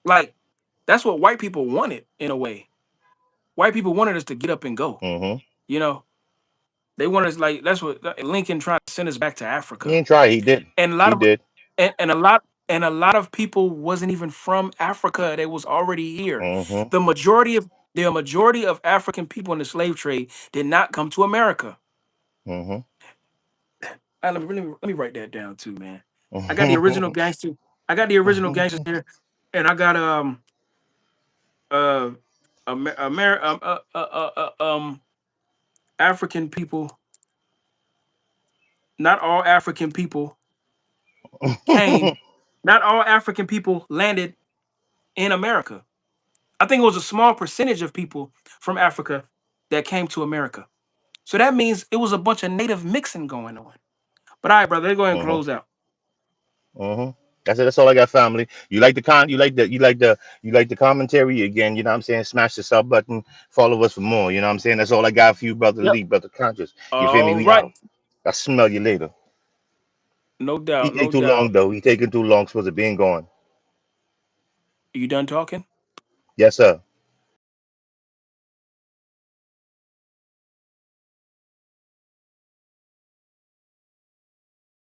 like, that's what white people wanted in a way. White people wanted us to get up and go. Mm-hmm. You know, they wanted us, like, that's what Lincoln tried to send us back to He Africa. ain't try. He did. And a lot He of did. and a lot of people wasn't even from Africa. They was already here. Mm-hmm. The majority of African people in the slave trade did not come to America. Mm-hmm. Let me write that down too, man. I got the original gangster. I got the original gangsters here, and I got uh African people. Not all African people came. Not all African people landed in America. I think it was a small percentage of people from Africa that came to America. So that means it was a bunch of native mixing going on. But all right, brother, let's go ahead and Mm-hmm. close out. Mm-hmm. That's it. That's all I got, family. You like the commentary again. You know what I'm saying? Smash the sub button. Follow us for more. You know what I'm saying? That's all I got for you, brother Yep. Lee, brother Conscious. You feel me? All We right. out. I'll smell you later. No He doubt. take No too long doubt. though. He taking too long. Supposed to being gone. You done talking? Yes, sir.